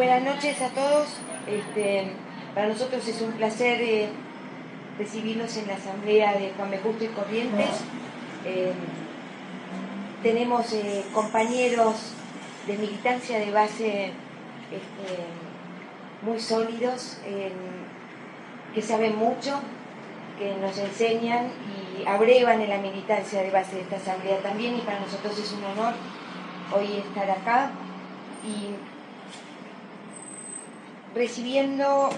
Buenas noches a todos. Para nosotros es un placer recibirlos en la asamblea de Juan B. Justo y Corrientes. Tenemos compañeros de militancia de base muy sólidos, que saben mucho, que nos enseñan y abrevan en la militancia de base de esta asamblea también, y para nosotros es un honor hoy estar acá y recibiendo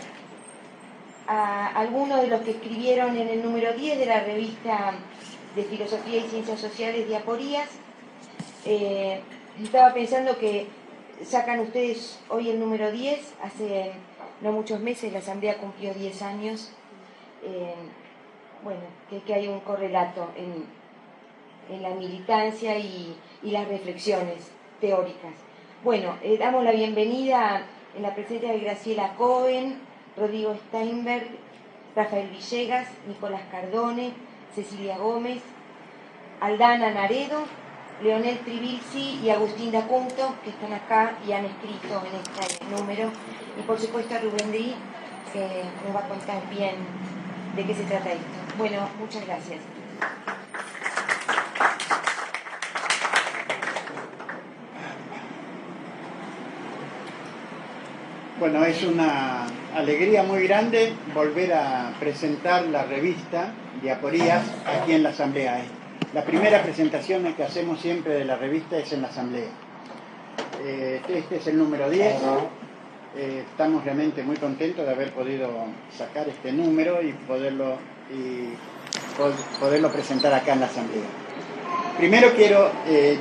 a algunos de los que escribieron en el número 10 de la revista de Filosofía y Ciencias Sociales de Aporías. Estaba pensando que sacan ustedes hoy el número 10, hace no muchos meses la asamblea cumplió 10 años. Bueno, que hay un correlato en la militancia y las reflexiones teóricas. Bueno, damos la bienvenida en la presencia de Graciela Cohen, Rodrigo Steinberg, Rafael Villegas, Nicolás Cardone, Cecilia Gómez, Aldana Naredo, Leonel Tribilsi y Agustín D'Acunto, que están acá y han escrito en este número, y por supuesto a Rubén Dri, que nos va a contar bien de qué se trata esto. Bueno, muchas gracias. Bueno, es una alegría muy grande volver a presentar la revista de Aporías aquí en la Asamblea. La primera presentación que hacemos siempre de la revista es en la Asamblea. Este es el número 10. Estamos realmente muy contentos de haber podido sacar este número y poderlo presentar acá en la Asamblea. Primero quiero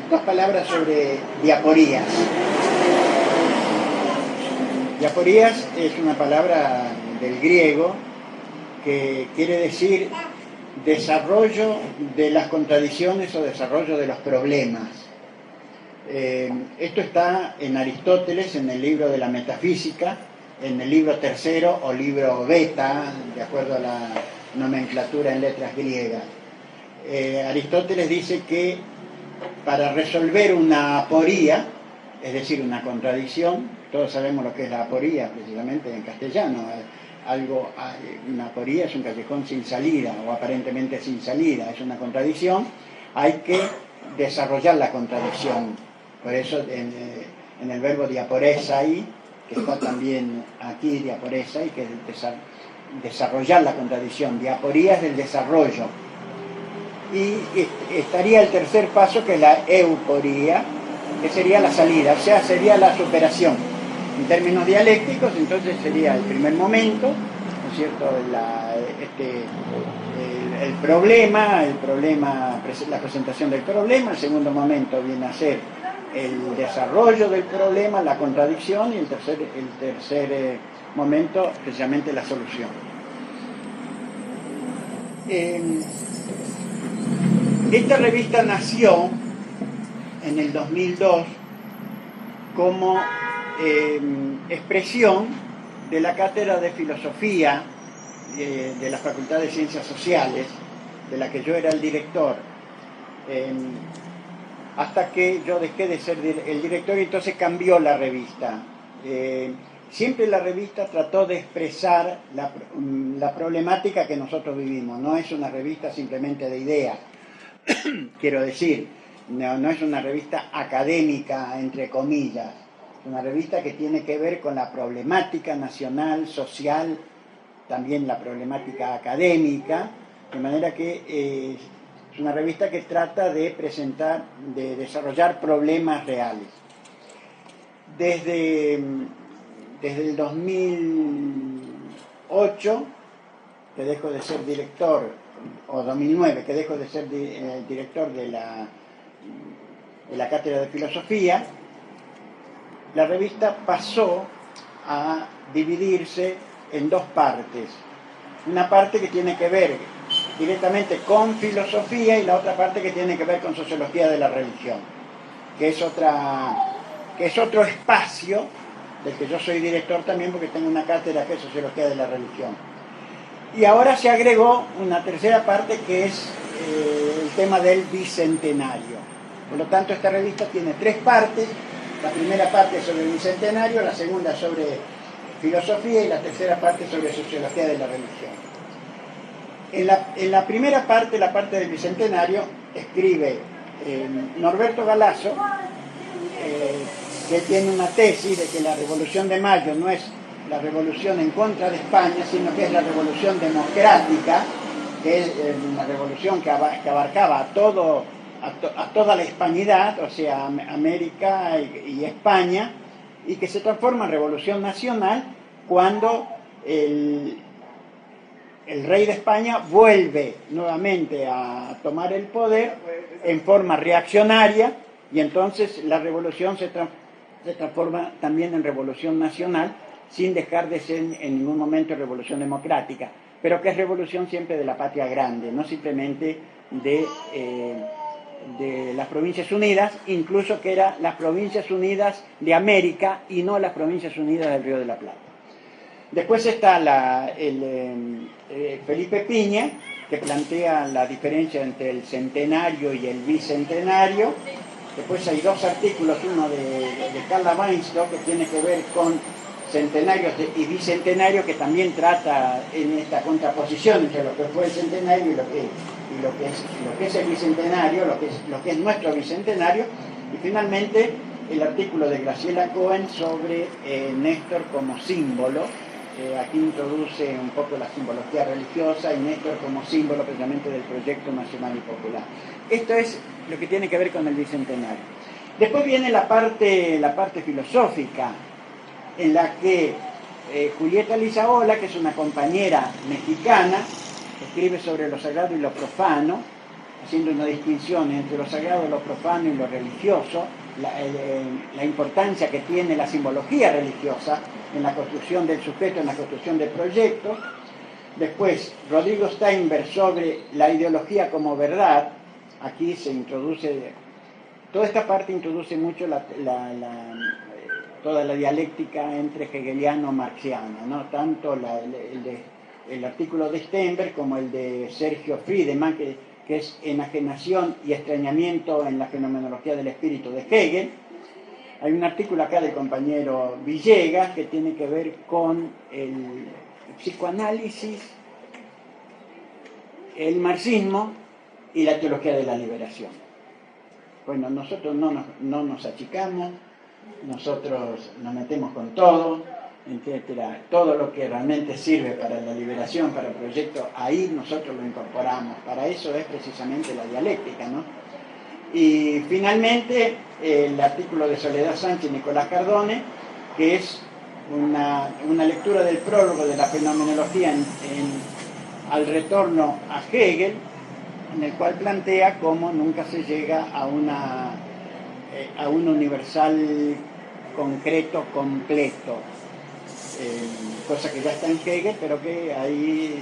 dos palabras sobre diaporías. Diaporías es una palabra del griego que quiere decir desarrollo de las contradicciones o desarrollo de los problemas. Esto está en Aristóteles, en el libro de la Metafísica, en el libro tercero o libro beta, de acuerdo a la nomenclatura en letras griegas. Aristóteles dice que para resolver una aporía, es decir, una contradicción, todos sabemos lo que es la aporía, precisamente en castellano. Una aporía es un callejón sin salida, o aparentemente sin salida, es una contradicción. Hay que desarrollar la contradicción. Por eso en el verbo diaporesai, que está también aquí, diaporesai, que es desarrollar la contradicción. Diaporía es del desarrollo. Y estaría el tercer paso, que es la euporía, que sería la salida, o sea, sería la superación. En términos dialécticos, entonces sería el primer momento, ¿no es cierto?, el problema, la presentación del problema. El segundo momento viene a ser el desarrollo del problema, la contradicción, y el tercer momento, precisamente la solución. Esta revista nació en el 2002 como expresión de la cátedra de filosofía de la Facultad de Ciencias Sociales, de la que yo era el director, hasta que yo dejé de ser el director y entonces cambió la revista. Siempre la revista trató de expresar la problemática que nosotros vivimos. No es una revista simplemente de ideas, quiero decir, no es una revista académica, entre comillas. Es una revista que tiene que ver con la problemática nacional, social, también la problemática académica, de manera que es una revista que trata de presentar, de desarrollar problemas reales. Desde el 2008, que dejo de ser director, o 2009, que dejo de ser director de la cátedra de filosofía, la revista pasó a dividirse en dos partes. Una parte que tiene que ver directamente con filosofía y la otra parte que tiene que ver con sociología de la religión, que es otro espacio del que yo soy director también, porque tengo una cátedra que es sociología de la religión. Y ahora se agregó una tercera parte, que es el tema del bicentenario. Por lo tanto, esta revista tiene tres partes. La primera parte sobre el bicentenario, la segunda sobre filosofía y la tercera parte sobre sociología de la religión. En la primera parte, la parte del bicentenario, escribe Norberto Galasso, que tiene una tesis de que la Revolución de Mayo no es la revolución en contra de España, sino que es la revolución democrática, que es una revolución que abarcaba a toda la hispanidad, o sea, América y España, y que se transforma en revolución nacional cuando el rey de España vuelve nuevamente a tomar el poder en forma reaccionaria, y entonces la revolución se transforma también en revolución nacional, sin dejar de ser en ningún momento revolución democrática, pero que es revolución siempre de la patria grande, no simplemente de las Provincias Unidas, incluso que eran las Provincias Unidas de América y no las Provincias Unidas del Río de la Plata. Después está Felipe Piña, que plantea la diferencia entre el centenario y el bicentenario. Después hay dos artículos, uno de Carla Weinstock, que tiene que ver con centenarios y bicentenario, que también trata en esta contraposición entre lo que fue el centenario y lo que es el bicentenario, lo que es nuestro bicentenario. Y finalmente el artículo de Graciela Cohen sobre Néstor como símbolo. Aquí introduce un poco la simbología religiosa y Néstor como símbolo precisamente del proyecto nacional y popular. Esto es lo que tiene que ver con el bicentenario. Después viene la parte filosófica, en la que Julieta Lizaola, que es una compañera mexicana, escribe sobre lo sagrado y lo profano, haciendo una distinción entre lo sagrado, lo profano y lo religioso, la importancia que tiene la simbología religiosa en la construcción del sujeto, en la construcción del proyecto. Después, Rodrigo Steinberg sobre la ideología como verdad. Aquí se introduce, toda esta parte introduce mucho toda la dialéctica entre hegeliano-marxiana, ¿no? Tanto el artículo de Steinberg como el de Sergio Friedemann, que es Enajenación y extrañamiento en la fenomenología del espíritu de Hegel. Hay un artículo acá del compañero Villegas que tiene que ver con el psicoanálisis, el marxismo y la teología de la liberación. Bueno, nosotros no nos achicamos, nosotros nos metemos con todo, etcétera. Todo lo que realmente sirve para la liberación, para el proyecto, ahí nosotros lo incorporamos. Para eso es precisamente la dialéctica, ¿no? Y finalmente el artículo de Soledad Sánchez y Nicolás Cardone, que es una lectura del prólogo de la fenomenología al retorno a Hegel, en el cual plantea cómo nunca se llega a un universal concreto, completo, cosa que ya está en Hegel, pero que ahí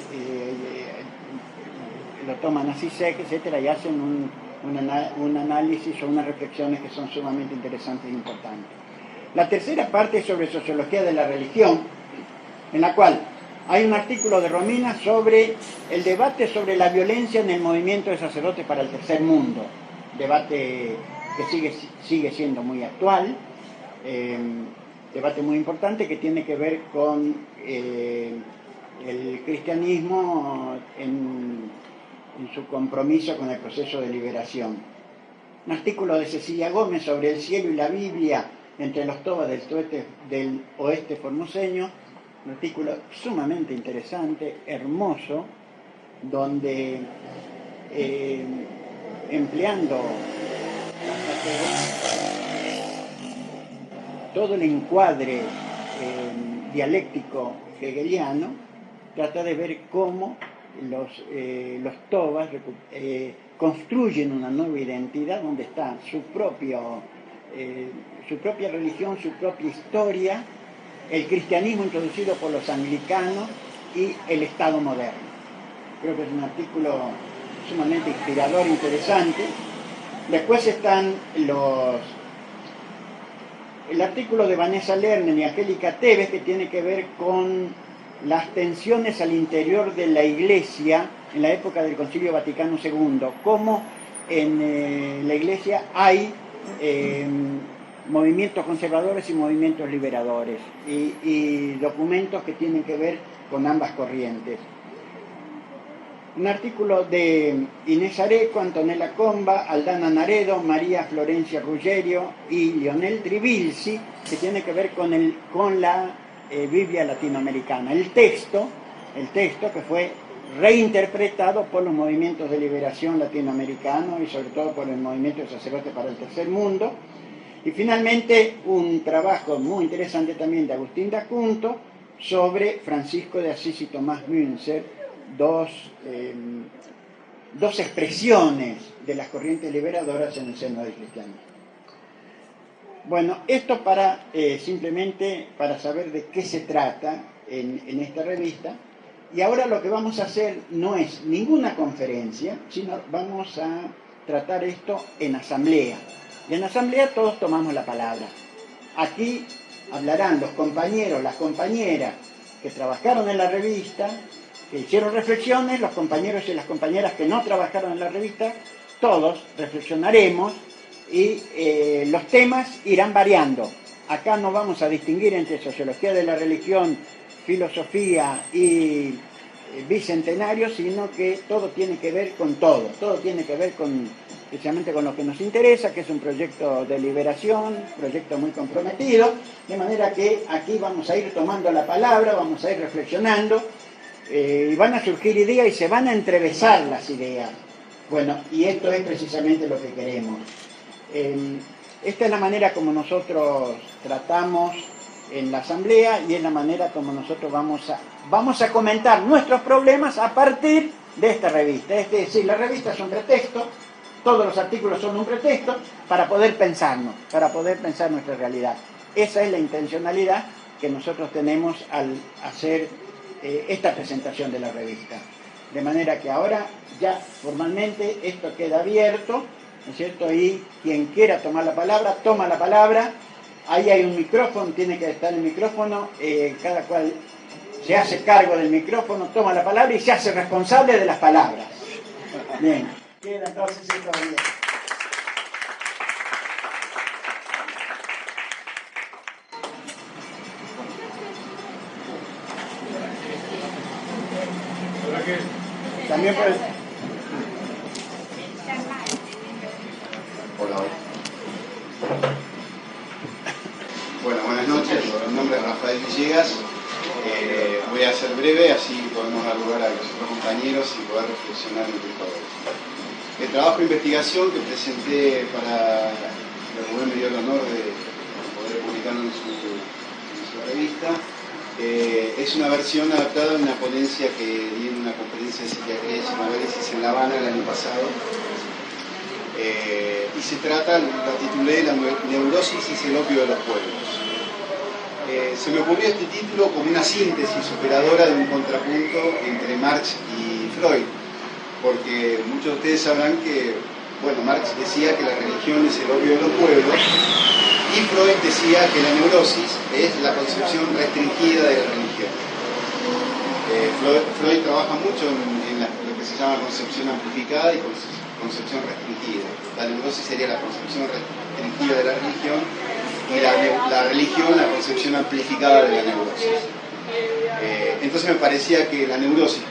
lo toman así sec, etcétera, y hacen un análisis o unas reflexiones que son sumamente interesantes e importantes. La tercera parte es sobre sociología de la religión, en la cual hay un artículo de Romina sobre el debate sobre la violencia en el movimiento de sacerdotes para el tercer mundo, debate que sigue siendo muy actual, debate muy importante que tiene que ver con el cristianismo en su compromiso con el proceso de liberación. Un artículo de Cecilia Gómez sobre el cielo y la Biblia entre los tobas del oeste formoseño, un artículo sumamente interesante, hermoso, donde empleando todo el encuadre dialéctico hegeliano, trata de ver cómo los tobas construyen una nueva identidad donde está su propia religión, su propia historia, el cristianismo introducido por los anglicanos y el Estado moderno. Creo que es un artículo sumamente inspirador, interesante. Después están el artículo de Vanessa Lerner y Angélica Tevez, que tiene que ver con las tensiones al interior de la Iglesia en la época del Concilio Vaticano II, cómo en la Iglesia hay movimientos conservadores y movimientos liberadores, y documentos que tienen que ver con ambas corrientes. Un artículo de Inés Areco, Antonella Comba, Aldana Naredo, María Florencia Ruggerio y Lionel Tribilsi, que tiene que ver con la Biblia latinoamericana. El texto que fue reinterpretado por los movimientos de liberación latinoamericanos y sobre todo por el movimiento de sacerdotes para el tercer mundo. Y finalmente un trabajo muy interesante también de Agustín D'Acunto sobre Francisco de Asís y Tomás Münzer, dos expresiones de las corrientes liberadoras en el seno del cristianismo. Bueno, esto simplemente para saber de qué se trata en esta revista. Y ahora lo que vamos a hacer no es ninguna conferencia, sino vamos a tratar esto en asamblea. Y en asamblea todos tomamos la palabra. Aquí hablarán los compañeros, las compañeras que trabajaron en la revista, que hicieron reflexiones, los compañeros y las compañeras que no trabajaron en la revista, todos reflexionaremos y los temas irán variando. Acá no vamos a distinguir entre sociología de la religión, filosofía y bicentenario, sino que todo tiene que ver con todo tiene que ver especialmente con lo que nos interesa, que es un proyecto de liberación, proyecto muy comprometido, de manera que aquí vamos a ir tomando la palabra, vamos a ir reflexionando, y van a surgir ideas y se van a entrevesar las ideas. Bueno, y esto es precisamente lo que queremos. Esta es la manera como nosotros tratamos en la asamblea y es la manera como nosotros vamos a comentar nuestros problemas a partir de esta revista. Es decir, la revista es un pretexto, todos los artículos son un pretexto para poder pensarnos, para poder pensar nuestra realidad. Esa es la intencionalidad que nosotros tenemos al hacer esta presentación de la revista. De manera que ahora ya formalmente esto queda abierto, ¿no es cierto? Y quien quiera tomar la palabra, toma la palabra. Ahí hay un micrófono, tiene que estar el micrófono, cada cual se hace cargo del micrófono, toma la palabra y se hace responsable de las palabras. Bien, queda entonces esto bien. También puede... Hola. Bueno, buenas noches. Mi nombre es Rafael Villegas. Voy a ser breve, así podemos dar lugar a los otros compañeros y poder reflexionar entre todos. El trabajo de investigación que presenté para el Rubén me dio el honor de poder publicarlo en su revista. Es una versión adaptada de una ponencia que di en una conferencia de psiquiatría y psicoanálisis en La Habana el año pasado. Y se trata, la titulé La neurosis es el opio de los pueblos. Se me ocurrió este título como una síntesis operadora de un contrapunto entre Marx y Freud, porque muchos de ustedes sabrán que, bueno, Marx decía que la religión es el opio de los pueblos y Freud decía que la neurosis es la concepción restringida de la religión. Freud trabaja mucho en lo que se llama concepción amplificada y concepción restringida. La neurosis sería la concepción restringida de la religión y la religión la concepción amplificada de la neurosis. Entonces me parecía que la neurosis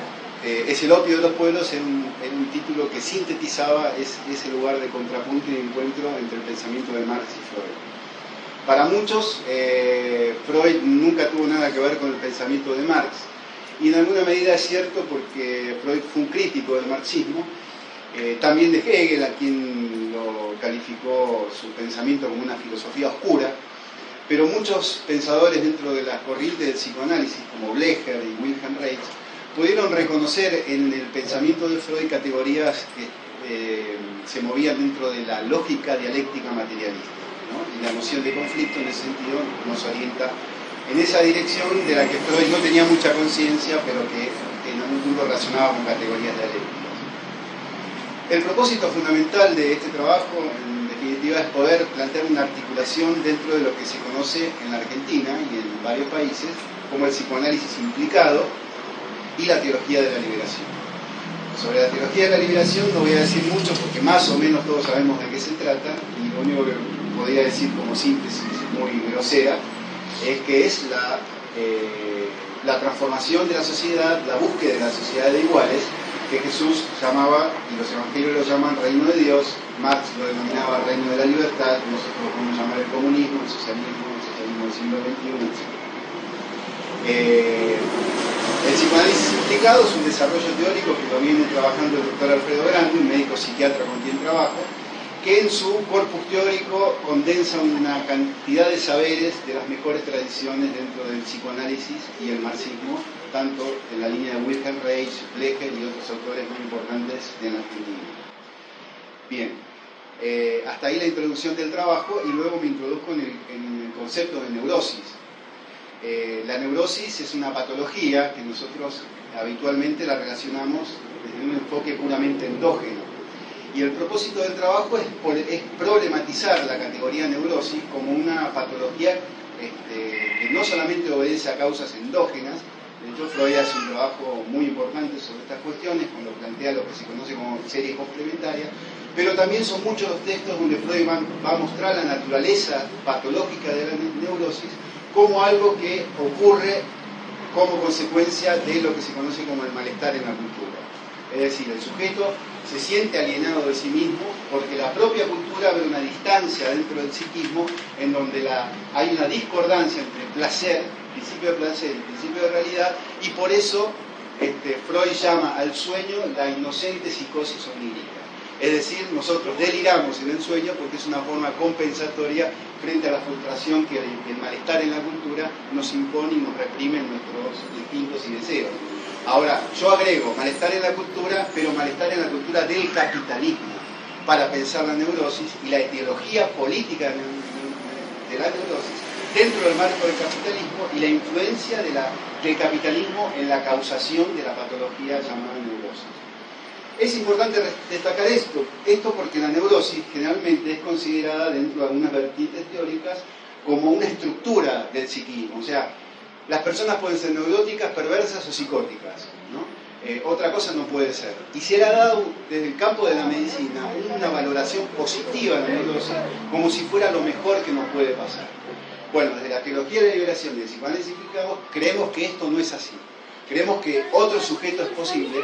es el opio de los pueblos en un título que sintetizaba ese lugar de contrapunto y de encuentro entre el pensamiento de Marx y Freud. Para muchos, Freud nunca tuvo nada que ver con el pensamiento de Marx, y en alguna medida es cierto porque Freud fue un crítico del marxismo, también de Hegel, a quien lo calificó su pensamiento como una filosofía oscura, pero muchos pensadores dentro de las corrientes del psicoanálisis, como Blecher y Wilhelm Reich, pudieron reconocer en el pensamiento de Freud categorías que se movían dentro de la lógica dialéctica materialista, ¿no? Y la noción de conflicto en ese sentido nos orienta en esa dirección de la que Freud no tenía mucha conciencia, pero que en algún punto razonaba con categorías dialécticas. El propósito fundamental de este trabajo, en definitiva, es poder plantear una articulación dentro de lo que se conoce en la Argentina y en varios países como el psicoanálisis implicado y la teología de la liberación. Sobre la teología de la liberación no voy a decir mucho porque más o menos todos sabemos de qué se trata, y lo único que podría decir como síntesis muy grosera, es que es la transformación de la sociedad, la búsqueda de la sociedad de iguales, que Jesús llamaba, y los evangelios lo llaman reino de Dios, Marx lo denominaba reino de la libertad, nosotros lo podemos llamar el comunismo, el socialismo del siglo XXI, etc. El psicoanálisis implicado es un desarrollo teórico que lo viene trabajando el doctor Alfredo Grandi, un médico psiquiatra con quien trabajo, que en su corpus teórico condensa una cantidad de saberes de las mejores tradiciones dentro del psicoanálisis y el marxismo, tanto en la línea de Wilhelm Reich, Blecher y otros autores muy importantes de la Argentina. Bien, hasta ahí la introducción del trabajo y luego me introduzco en el concepto de neurosis. La neurosis es una patología que nosotros habitualmente la relacionamos desde un enfoque puramente endógeno. Y el propósito del trabajo es problematizar la categoría neurosis como una patología que no solamente obedece a causas endógenas. De hecho, Freud hace un trabajo muy importante sobre estas cuestiones cuando plantea lo que se conoce como series complementarias, pero también son muchos los textos donde Freud va a mostrar la naturaleza patológica de la neurosis como algo que ocurre como consecuencia de lo que se conoce como el malestar en la cultura. Es decir, el sujeto se siente alienado de sí mismo porque la propia cultura ve una distancia dentro del psiquismo en donde hay una discordancia entre placer, principio de placer y principio de realidad, y por eso Freud llama al sueño la inocente psicosis onírica. Es decir, nosotros deliramos en el sueño porque es una forma compensatoria frente a la frustración que el malestar en la cultura nos impone y nos reprime en nuestros instintos y deseos. Ahora, yo agrego malestar en la cultura, pero malestar en la cultura del capitalismo, para pensar la neurosis y la etiología política de la neurosis dentro del marco del capitalismo y la influencia del capitalismo en la causación de la patología llamada neurosis. Es importante destacar esto porque la neurosis generalmente es considerada dentro de algunas vertientes teóricas como una estructura del psiquismo, o sea, las personas pueden ser neuróticas, perversas o psicóticas, ¿no? Otra cosa no puede ser. Y se le ha dado desde el campo de la medicina una valoración positiva a la neurosis como si fuera lo mejor que nos puede pasar. Bueno, desde la teología de la liberación y del psicoanálisis implicado, creemos que esto no es así. Creemos que otro sujeto es posible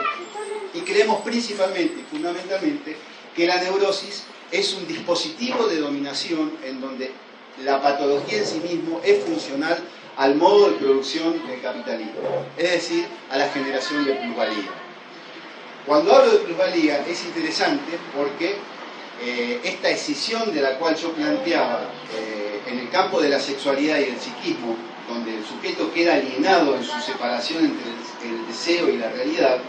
y creemos principalmente y fundamentalmente que la neurosis es un dispositivo de dominación en donde la patología en sí mismo es funcional al modo de producción del capitalismo, es decir, a la generación de plusvalía. Cuando hablo de plusvalía es interesante porque esta escisión de la cual yo planteaba en el campo de la sexualidad y el psiquismo, donde el sujeto queda alienado en su separación entre el deseo y la realidad,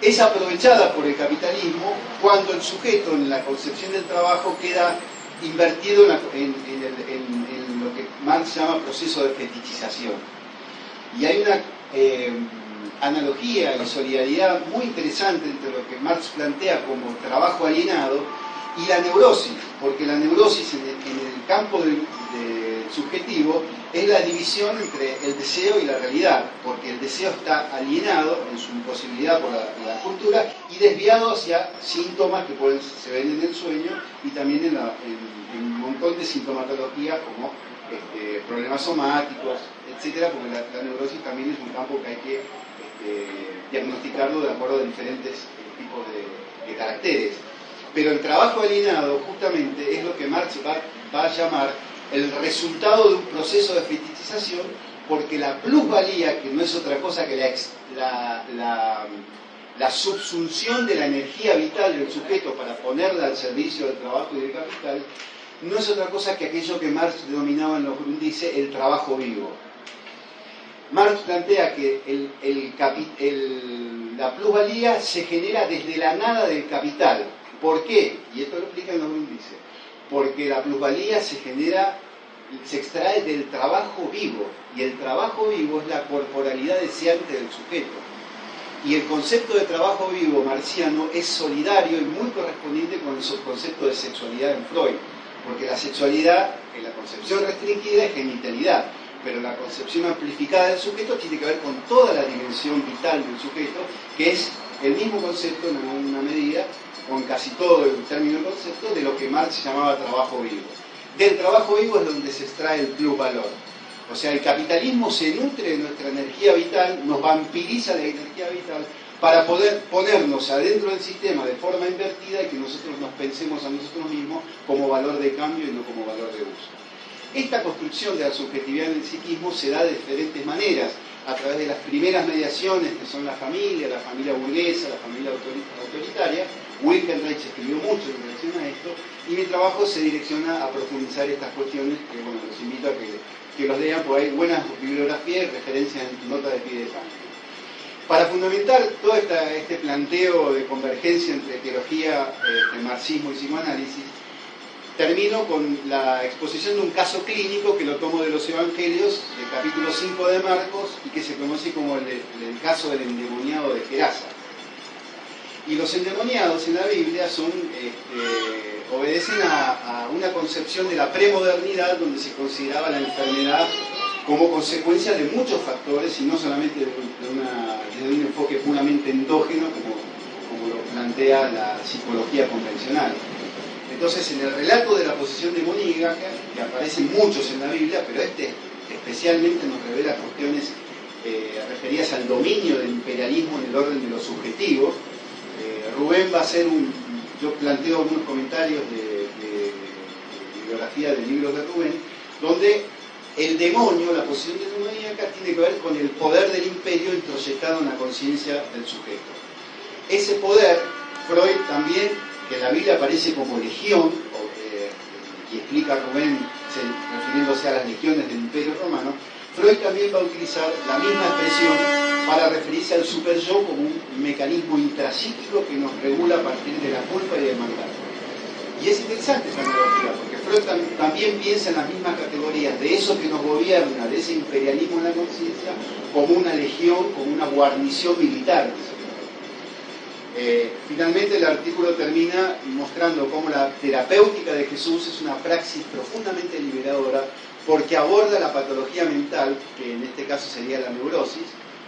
es aprovechada por el capitalismo cuando el sujeto en la concepción del trabajo queda invertido en lo que Marx llama proceso de fetichización. Y hay una analogía y solidaridad muy interesante entre lo que Marx plantea como trabajo alienado y la neurosis, porque la neurosis en el campo del subjetivo es la división entre el deseo y la realidad, porque el deseo está alienado en su imposibilidad por la cultura y desviado hacia síntomas que se ven en el sueño y también en un montón de sintomatología como problemas somáticos, etcétera, porque la neurosis también es un campo que hay que diagnosticarlo de acuerdo a diferentes tipos de caracteres. Pero el trabajo alienado justamente es lo que Marx va a llamar el resultado de un proceso de fetichización, porque la plusvalía, que no es otra cosa que la subsunción de la energía vital del sujeto para ponerla al servicio del trabajo y del capital, no es otra cosa que aquello que Marx denominaba en los Grundrisse el trabajo vivo. Marx plantea que la plusvalía se genera desde la nada del capital. ¿Por qué? Y esto lo explica en los Grundrisse. Porque la plusvalía se extrae del trabajo vivo, y el trabajo vivo es la corporalidad deseante del sujeto. Y el concepto de trabajo vivo marxiano es solidario y muy correspondiente con el subconcepto de sexualidad en Freud, porque la sexualidad, en la concepción restringida, es genitalidad, pero la concepción amplificada del sujeto tiene que ver con toda la dimensión vital del sujeto, que es el mismo concepto en alguna medida, con casi todo el término concepto, de lo que Marx llamaba trabajo vivo. Del trabajo vivo es donde se extrae el plusvalor. O sea, el capitalismo se nutre de nuestra energía vital, nos vampiriza la energía vital para poder ponernos adentro del sistema de forma invertida y que nosotros nos pensemos a nosotros mismos como valor de cambio y no como valor de uso. Esta construcción de la subjetividad en el psiquismo se da de diferentes maneras, a través de las primeras mediaciones que son la familia burguesa, la familia autoritaria. Wilkenreich escribió mucho en relación a esto y mi trabajo se direcciona a profundizar estas cuestiones que, bueno, los invito a que los lean, porque hay buenas bibliografías y referencias en notas de pie de página. Para fundamentar todo este planteo de convergencia entre teología, marxismo y psicoanálisis, termino con la exposición de un caso clínico que lo tomo de los Evangelios, del capítulo 5 de Marcos, y que se conoce como el caso del endemoniado de Gerasa. Y los endemoniados en la Biblia obedecen a una concepción de la premodernidad, donde se consideraba la enfermedad como consecuencia de muchos factores y no solamente desde un enfoque puramente endógeno, como lo plantea la psicología convencional. Entonces, en el relato de la posesión demoníaca, que aparecen muchos en la Biblia, pero este especialmente nos revela cuestiones referidas al dominio del imperialismo en el orden de lo subjetivo. Rubén va a hacer yo planteo algunos comentarios de bibliografía de libros de Rubén, donde el demonio, la posesión demoníaca, tiene que ver con el poder del imperio introyectado en la conciencia del sujeto. Ese poder, Freud también, que en la Biblia aparece como legión, y explica Rubén refiriéndose a las legiones del Imperio Romano, Freud también va a utilizar la misma expresión para referirse al superyo como un mecanismo intrapsíquico que nos regula a partir de la culpa y del mandato. Y es interesante esa analogía, porque Freud también piensa en las mismas categorías de eso que nos gobierna, de ese imperialismo en la conciencia, como una legión, como una guarnición militar. Finalmente el artículo termina mostrando cómo la terapéutica de Jesús es una praxis profundamente liberadora, porque aborda la patología mental, que en este caso sería la neurosis,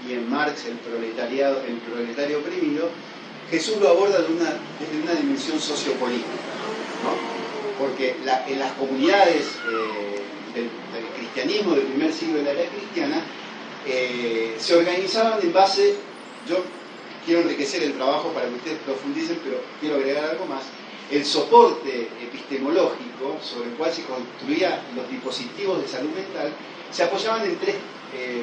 y en Marx el proletario oprimido. Jesús lo aborda desde una dimensión sociopolítica, ¿no? Porque en las comunidades del cristianismo del primer siglo de la era cristiana se organizaban en base, yo quiero enriquecer el trabajo para que ustedes profundicen, pero quiero agregar algo más, el soporte epistemológico sobre el cual se construían los dispositivos de salud mental, se apoyaban en tres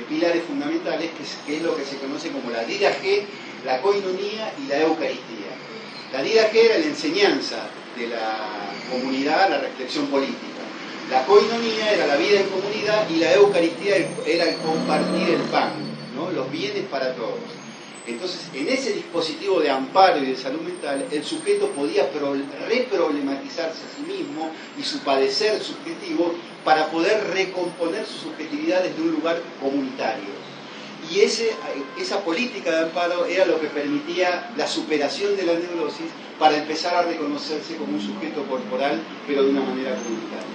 pilares fundamentales, que es lo que se conoce como la didaje, la koinonía y la eucaristía. La didaje era la enseñanza de la comunidad, la reflexión política. La koinonía era la vida en comunidad y la eucaristía era el compartir el pan, ¿no? Los bienes para todos. Entonces, en ese dispositivo de amparo y de salud mental, el sujeto podía reproblematizarse a sí mismo y su padecer subjetivo para poder recomponer su subjetividad desde un lugar comunitario. Y esa política de amparo era lo que permitía la superación de la neurosis para empezar a reconocerse como un sujeto corporal, pero de una manera comunitaria.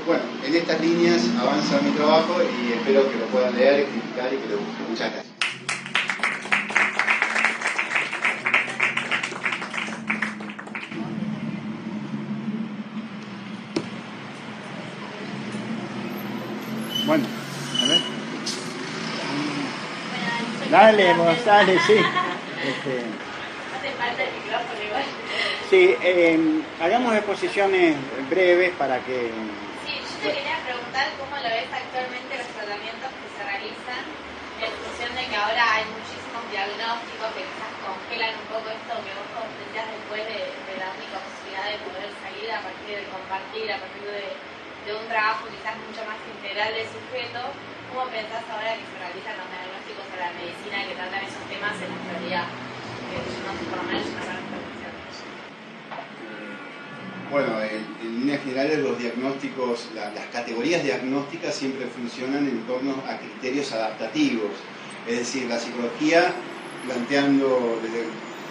Bueno, en estas líneas avanza mi trabajo y espero que lo puedan leer, criticar y que lo busquen. Muchas gracias. Bueno, a ver. Dale, vos, dale, sí. Hace falta el micrófono igual. Sí, hagamos exposiciones breves para que... Sí, yo te quería preguntar cómo lo ves actualmente los tratamientos que se realizan, en función de que ahora hay muchísimos diagnósticos que quizás congelan un poco esto que vos planteás después de la única posibilidad de poder salir a partir de compartir, a partir de un trabajo quizás mucho más integral del sujeto. ¿Cómo pensás ahora que se realizan los diagnósticos a la medicina que tratan esos temas en la actualidad? Que yo no sé, por lo menos una gran preocupación. Bueno, en líneas generales los diagnósticos, las categorías diagnósticas siempre funcionan en torno a criterios adaptativos. Es decir, la psicología planteando desde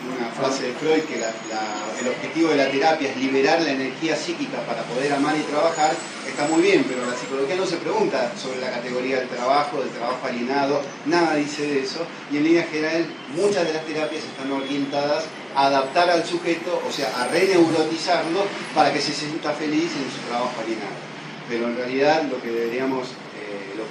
una frase de Freud, que el objetivo de la terapia es liberar la energía psíquica para poder amar y trabajar, está muy bien, pero la psicología no se pregunta sobre la categoría del trabajo alienado, nada dice de eso, y en línea general muchas de las terapias están orientadas a adaptar al sujeto, o sea, a reneurotizarlo para que se sienta feliz en su trabajo alienado. Pero en realidad lo que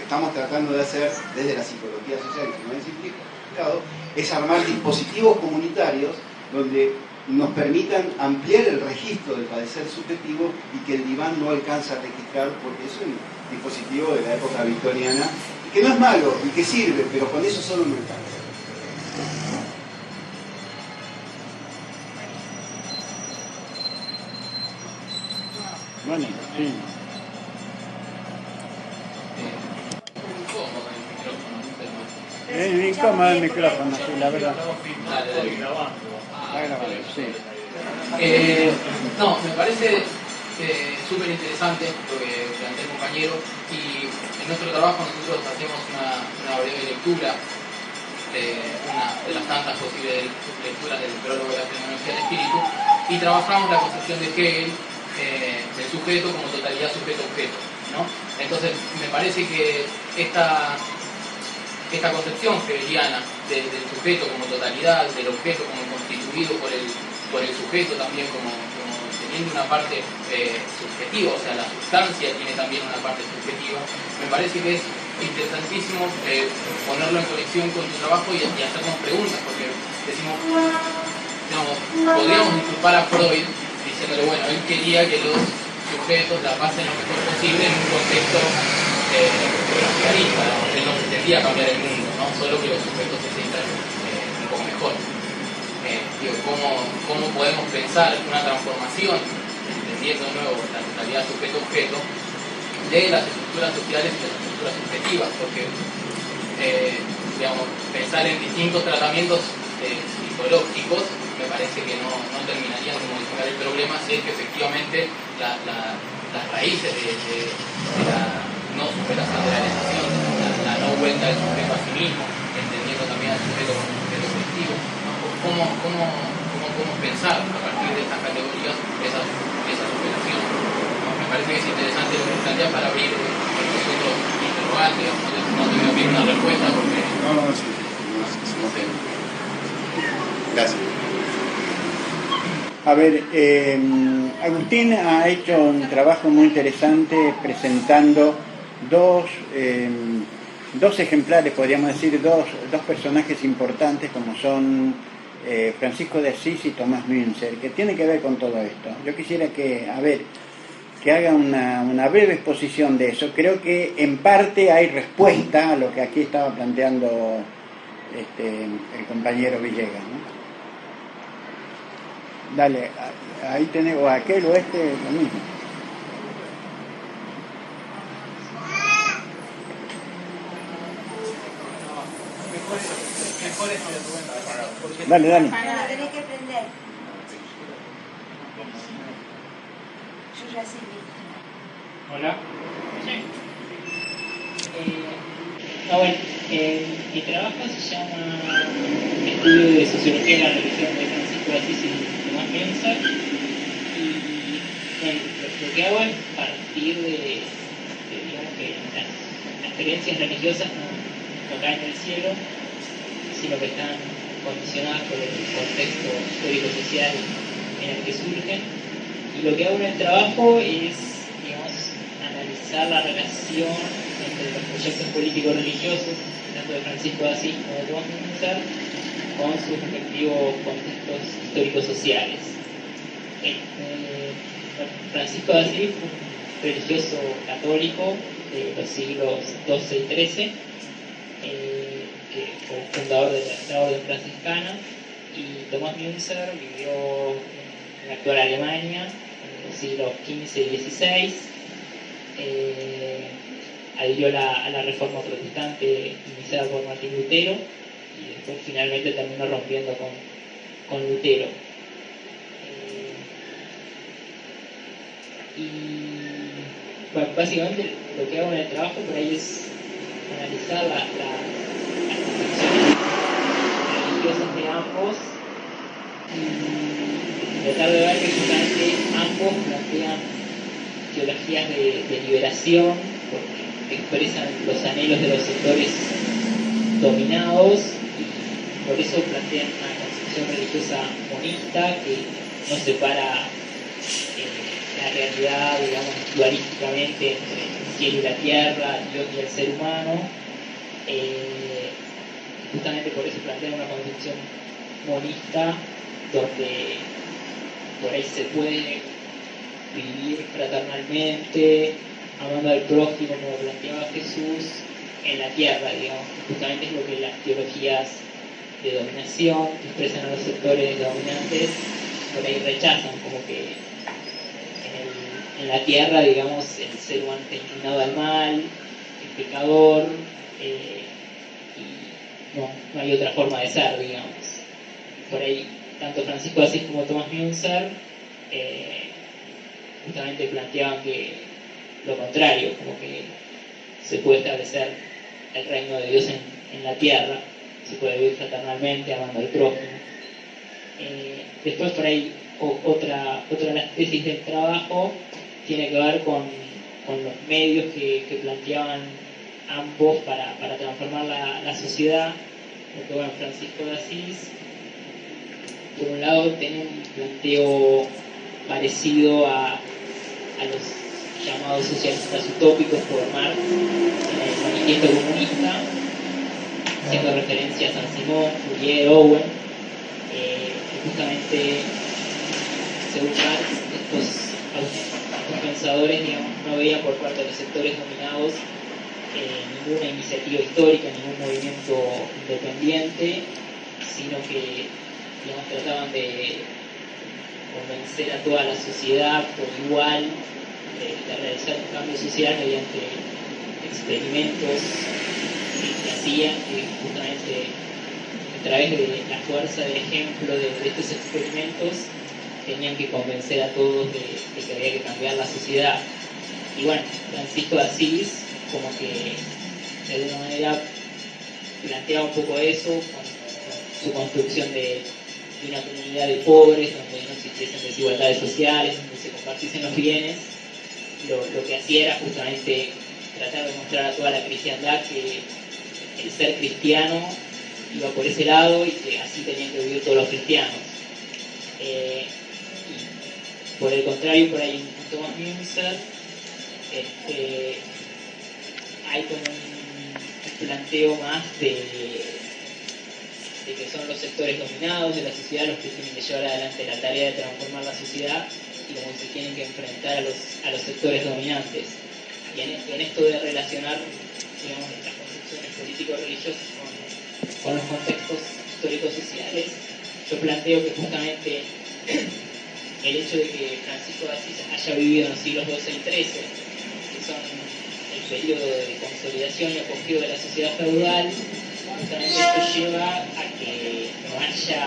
estamos tratando de hacer desde la psicología social, que no es simplificado, es armar dispositivos comunitarios donde nos permitan ampliar el registro del padecer subjetivo y que el diván no alcanza a registrar, porque es un dispositivo de la época victoriana, que no es malo y que sirve, pero con eso solo no alcanza. Bueno, sí. Es incómodo el micrófono, sí, la verdad. Está grabando, sí. No, me parece súper interesante lo que plantea el compañero, y en nuestro trabajo nosotros hacemos una breve lectura de una de las tantas posibles lecturas del prólogo de la fenomenología del espíritu, y trabajamos la concepción de Hegel del sujeto como totalidad sujeto-objeto, ¿no? Entonces me parece que esta concepción hegeliana del sujeto como totalidad, del objeto como constituido por el sujeto también como teniendo una parte subjetiva, o sea, la sustancia tiene también una parte subjetiva, me parece que es interesantísimo ponerlo en conexión con tu trabajo y hacernos preguntas, porque decimos, digamos, podríamos disculpar a Freud diciéndole, bueno, él quería que los sujetos la pasen lo mejor posible en un contexto clarista, él no pretendía cambiar el mundo, ¿no? Solo que los sujetos se sientan un poco mejor. ¿Cómo podemos pensar una transformación, entendiendo de nuevo la totalidad sujeto-objeto, de las estructuras sociales y de las estructuras subjetivas? Porque digamos, pensar en distintos tratamientos psicológicos me parece que no terminarían de modificar el problema si es que efectivamente las raíces de la no superación de la realización, la no vuelta del sujeto a sí mismo, entendiendo también al sujeto como sujeto objetivo. ¿Cómo podemos pensar a partir de estas categorías esa superación? Me parece que es interesante lo que plantea para abrir nosotros interrogantes, no te voy a pedir una respuesta porque... No, sí. Gracias. A ver, Agustín ha hecho un trabajo muy interesante presentando dos ejemplares, podríamos decir, dos personajes importantes como son Francisco de Asís y Tomás Münzer, que tienen que ver con todo esto. Yo quisiera que haga una breve exposición de eso. Creo que en parte hay respuesta a lo que aquí estaba planteando el compañero Villegas, ¿no? Dale, ahí tenemos, o aquel o lo mismo. Dale. Tenés que prender. Yo ya sé. Hola. Bueno, mi trabajo se llama Estudio de Sociología de la Religión de Francisco de Asís y Tomás Münzer, y bueno, lo que hago es partir de digamos que las creencias religiosas no caen del cielo, sino que están condicionadas por el contexto histórico-social en el que surgen, y lo que hago en el trabajo es, digamos, analizar la relación entre los proyectos político-religiosos, tanto de Francisco de Asís como de Tomás Münzer, con sus respectivos contextos históricos-sociales. Francisco de Asís fue un religioso católico de los siglos XII y XIII, que fue el fundador de la orden franciscana, y Tomás Münzer vivió en la actual Alemania en los siglos XV y XVI. Adhirió a la reforma protestante iniciada por Martín Lutero, y después finalmente terminó rompiendo con Lutero. Y bueno, básicamente lo que hago en el trabajo por ahí es analizar las concepciones religiosas de ambos y tratar de ver que justamente ambos plantean teologías de liberación, porque expresan los anhelos de los sectores dominados y por eso plantean una concepción religiosa monista que no separa la realidad, digamos, dualísticamente entre el cielo y la tierra, Dios y el ser humano. Justamente por eso plantean una concepción monista donde por ahí se puede vivir fraternalmente, amando al prójimo como planteaba Jesús en la tierra, digamos, que justamente es lo que las teologías de dominación que expresan a los sectores dominantes por ahí rechazan, como que en la tierra, digamos, el ser humano está inclinado al mal, es pecador, y no hay otra forma de ser, digamos. Por ahí, tanto Francisco de Asís como Thomas Müntzer justamente planteaban que lo contrario, como que se puede establecer el reino de Dios en la tierra, se puede vivir fraternalmente, amando al prójimo. Después por ahí otra de las tesis del trabajo tiene que ver con los medios que planteaban ambos para transformar la sociedad, porque bueno, Francisco de Asís por un lado tiene un planteo parecido a los llamados socialistas utópicos por Marx en el manifiesto comunista, haciendo referencia a San Simón, Fourier, Owen, que justamente, según Marx, estos pensadores, digamos, no veían por parte de los sectores dominados ninguna iniciativa histórica, ningún movimiento independiente, sino que, digamos, trataban de convencer a toda la sociedad por igual de realizar un cambio social mediante experimentos que hacían, que justamente a través de la fuerza del ejemplo de estos experimentos tenían que convencer a todos de que había que cambiar la sociedad. Y bueno, Francisco de Asís como que de alguna manera planteaba un poco eso con su construcción de una comunidad de pobres donde no existiesen desigualdades sociales, donde se compartiesen los bienes. Lo que hacía era justamente tratar de mostrar a toda la cristiandad que el ser cristiano iba por ese lado y que así tenían que vivir todos los cristianos. Y por el contrario, por ahí en Thomas Müntzer hay como un planteo más de que son los sectores dominados de la sociedad los que tienen que llevar adelante la tarea de transformar la sociedad y como se tienen que enfrentar a los sectores dominantes. Y en esto de relacionar, digamos, estas concepciones político-religiosas con los contextos históricos sociales, yo planteo que justamente el hecho de que Francisco de Asís haya vivido en los siglos XII y XIII, que son el periodo de consolidación y apogeo de la sociedad feudal, justamente esto lleva a que no haya,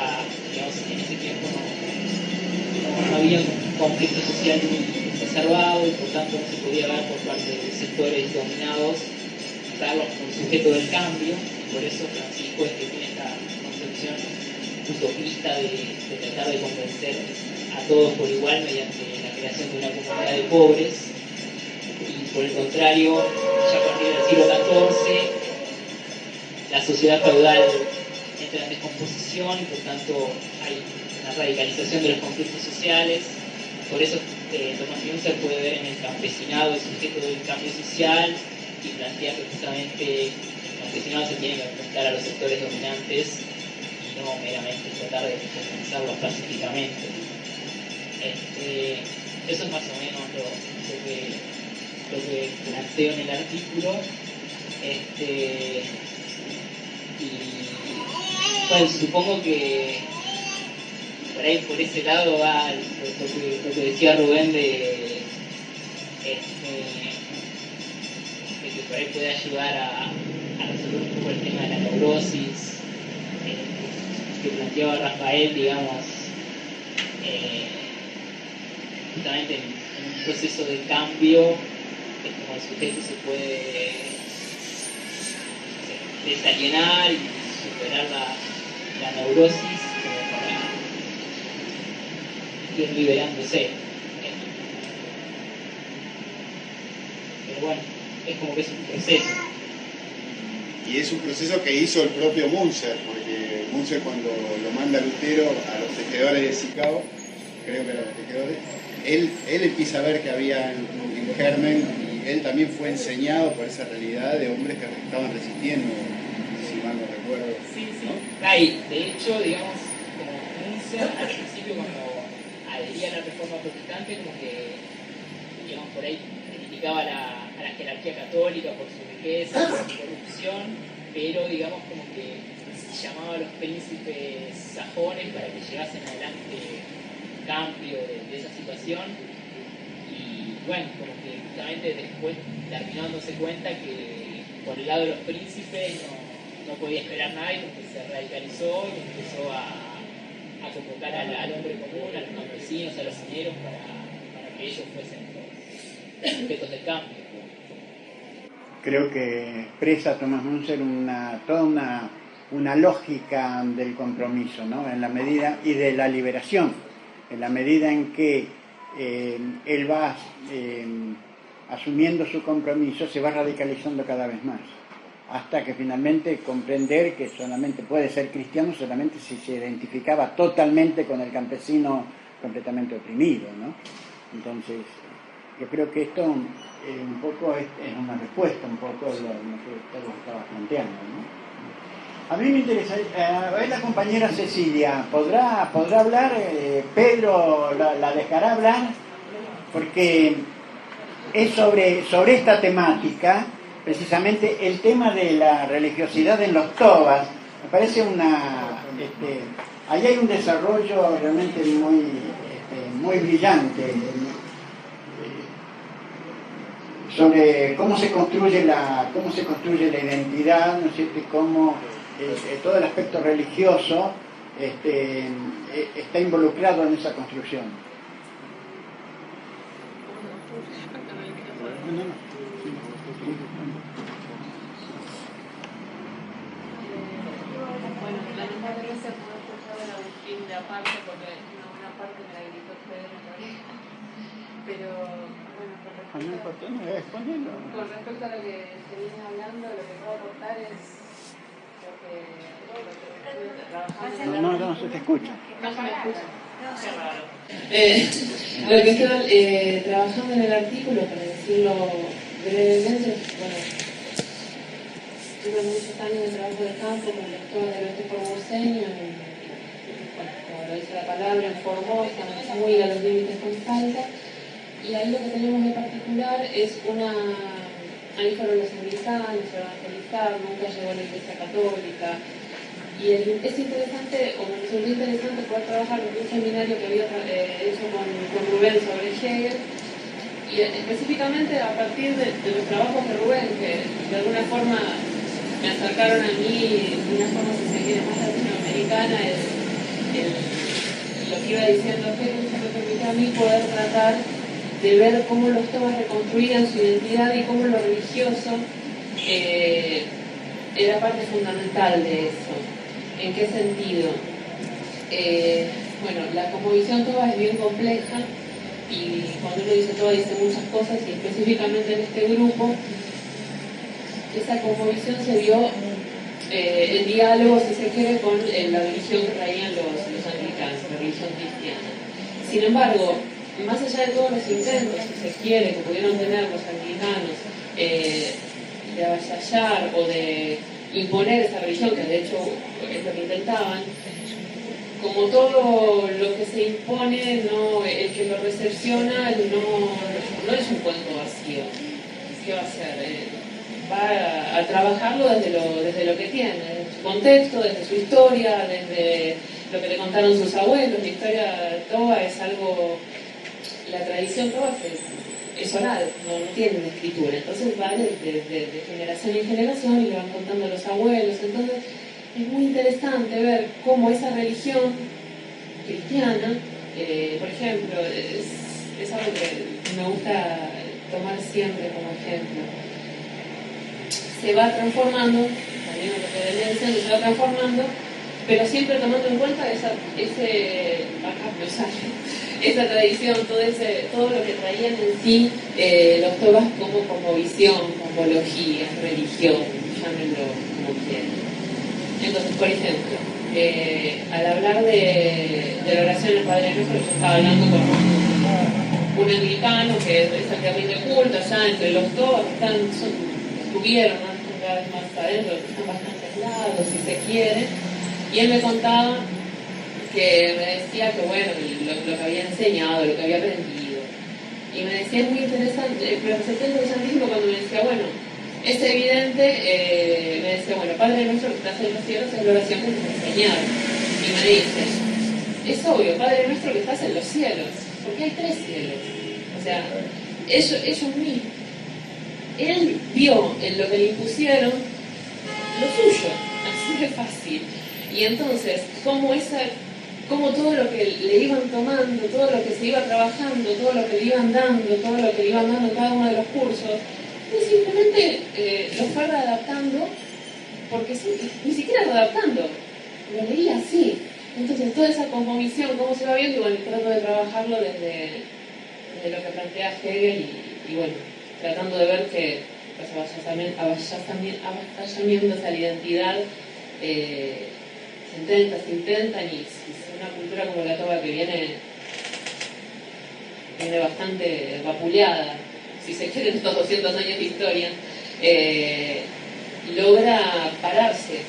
digamos, en ese tiempo no había un conflicto social muy exacerbado y por tanto no se podía ver por parte de sectores dominados verlos como sujeto del cambio, y por eso Francisco es que tiene esta concepción utopista de tratar de convencer a todos por igual mediante la creación de una comunidad de pobres. Y por el contrario, ya a partir del siglo XIV la sociedad feudal entra en descomposición y por tanto hay una radicalización de los conflictos sociales. Por eso Thomas Müntzer puede ver en el campesinado el sujeto del cambio social y plantea que justamente el campesinado se tiene que enfrentar a los sectores dominantes y no meramente tratar de compensarlos pacíficamente. Eso es más o menos lo que planteo en el artículo. Y bueno, supongo que por ahí por ese lado va lo que decía Rubén de que por ahí puede ayudar a resolver un poco el tema de la neurosis que planteaba Rafael, digamos, justamente en un proceso de cambio es como el sujeto se puede desalienar y superar la neurosis como para ir liberándose. Pero bueno, es como que es un proceso. Y es un proceso que hizo el propio Munzer, porque Munzer cuando lo manda Lutero a los tejedores de Sicao, creo que eran los tejedores, él empieza a ver que había un germen, y él también fue enseñado por esa realidad de hombres que estaban resistiendo, si mal no recuerdo. Sí, sí. ¿No? Hay, de hecho, digamos, como Munzer al principio cuando adhería a la reforma protestante, como que, digamos, por ahí criticaba a la jerarquía católica por su riqueza, por su corrupción, pero digamos como que llamaba a los príncipes sajones para que llevasen adelante un cambio de esa situación. Y bueno, como que justamente después terminó dándose cuenta que por el lado de los príncipes no podía esperar nada, y como que se radicalizó y empezó a convocar al hombre común, a los campesinos, a los mineros, para que ellos fuesen los sujetos del cambio. Creo que expresa Thomas Munzer toda una lógica del compromiso, ¿no? En la medida, y de la liberación, en la medida en que él va asumiendo su compromiso, se va radicalizando cada vez más, hasta que finalmente comprender que solamente puede ser cristiano solamente si se identificaba totalmente con el campesino completamente oprimido, ¿no? Entonces, yo creo que esto un poco es una respuesta un poco a lo que usted estaba planteando, ¿no? A mí me interesa, a ver, la compañera Cecilia, ¿podrá hablar? Pedro la dejará hablar, porque es sobre esta temática, precisamente el tema de la religiosidad en los tobas. Me parece ahí hay un desarrollo realmente muy brillante sobre cómo se construye la identidad, ¿no es cierto? Y cómo todo el aspecto religioso está involucrado en esa construcción. Bueno, lamentablemente puedo escuchar a Agustín de aparte porque una parte me la gritó Pedro todavía. Pero bueno, con respecto a lo que se viene hablando, lo que puedo aportar es lo que estuve trabajando. No se te escucha. No se me escucha. Qué raro. Lo que estuve trabajando en el artículo, para decirlo brevemente, bueno, tuve muchos años de trabajo de campo con el doctor Alberto Formoseño, como lo dice la palabra, en Formosa, muy a los límites con Salta. Y ahí lo que tenemos de particular es ahí fueron los anglicanos, evangelizar, nunca llegó a la Iglesia Católica. Y es interesante, o me resultó interesante poder trabajar en un seminario que había hecho con Rubén sobre Hegel, y específicamente a partir de los trabajos de Rubén, que de alguna forma me acercaron a mí, de una forma, si se quiere, más latinoamericana, lo que iba diciendo Hegel, se me permitió a mí poder tratar de ver cómo los temas reconstruían su identidad y cómo lo religioso era parte fundamental de eso. ¿En qué sentido? Bueno, la cosmovisión toda es bien compleja, y cuando uno dice toda dice muchas cosas, y específicamente en este grupo esa cosmovisión se vio en diálogo, si se quiere, con la religión que traían los anglicanos, la religión cristiana. Sin embargo, más allá de todos los intentos, si se quiere, que pudieron tener los anglicanos de avasallar o de imponer esa religión, que de hecho es lo que intentaban, como todo lo que se impone, el que lo recepciona no es un cuento vacío. ¿Qué va a hacer? Va a trabajarlo desde lo que tiene, desde su contexto, desde su historia, desde lo que le contaron sus abuelos. La historia toda es algo, la tradición toda es oral, no tiene una escritura, entonces va de generación en generación y le van contando a los abuelos. Entonces es muy interesante ver cómo esa religión cristiana, por ejemplo, es algo que me gusta tomar siempre como ejemplo, se va transformando, también lo que venía diciendo, se va transformando pero siempre tomando en cuenta esa tradición, todo lo que traían en sí los togas como cosmovisión, cosmología, religión, llámenlo como quieran. Entonces, por ejemplo, al hablar de la oración del Padre Nuestro, yo estaba hablando con un anglicano que es el que rinde culto allá entre los togas, estuvieron cada vez más adentro, están bastante aislados, si se quiere, y él me contaba que me decía que bueno, lo que había enseñado, lo que había aprendido, y me decía muy interesante, pero me sentía interesantísimo cuando me decía, bueno, es evidente, me decía, bueno, Padre Nuestro que estás en los cielos es la oración que nos enseñaron, y me dice, es obvio, Padre Nuestro que estás en los cielos, porque hay 3 cielos, o sea, ellos mismos. Él vio en lo que le impusieron lo suyo, así de fácil. Y entonces, como todo lo que le iban tomando, todo lo que se iba trabajando, todo lo que le iban dando, todo lo que le iban dando en cada uno de los cursos, él simplemente lo fue adaptando, porque ni siquiera adaptando, lo leía así. Entonces, toda esa composición, cómo se va viendo, y bueno, trato de trabajarlo desde lo que plantea Hegel y bueno, tratando de ver que los avasallamientos a la identidad se intentan y una cultura como la toga que viene bastante vapuleada, si se quieren estos 200 años de historia, logra pararse,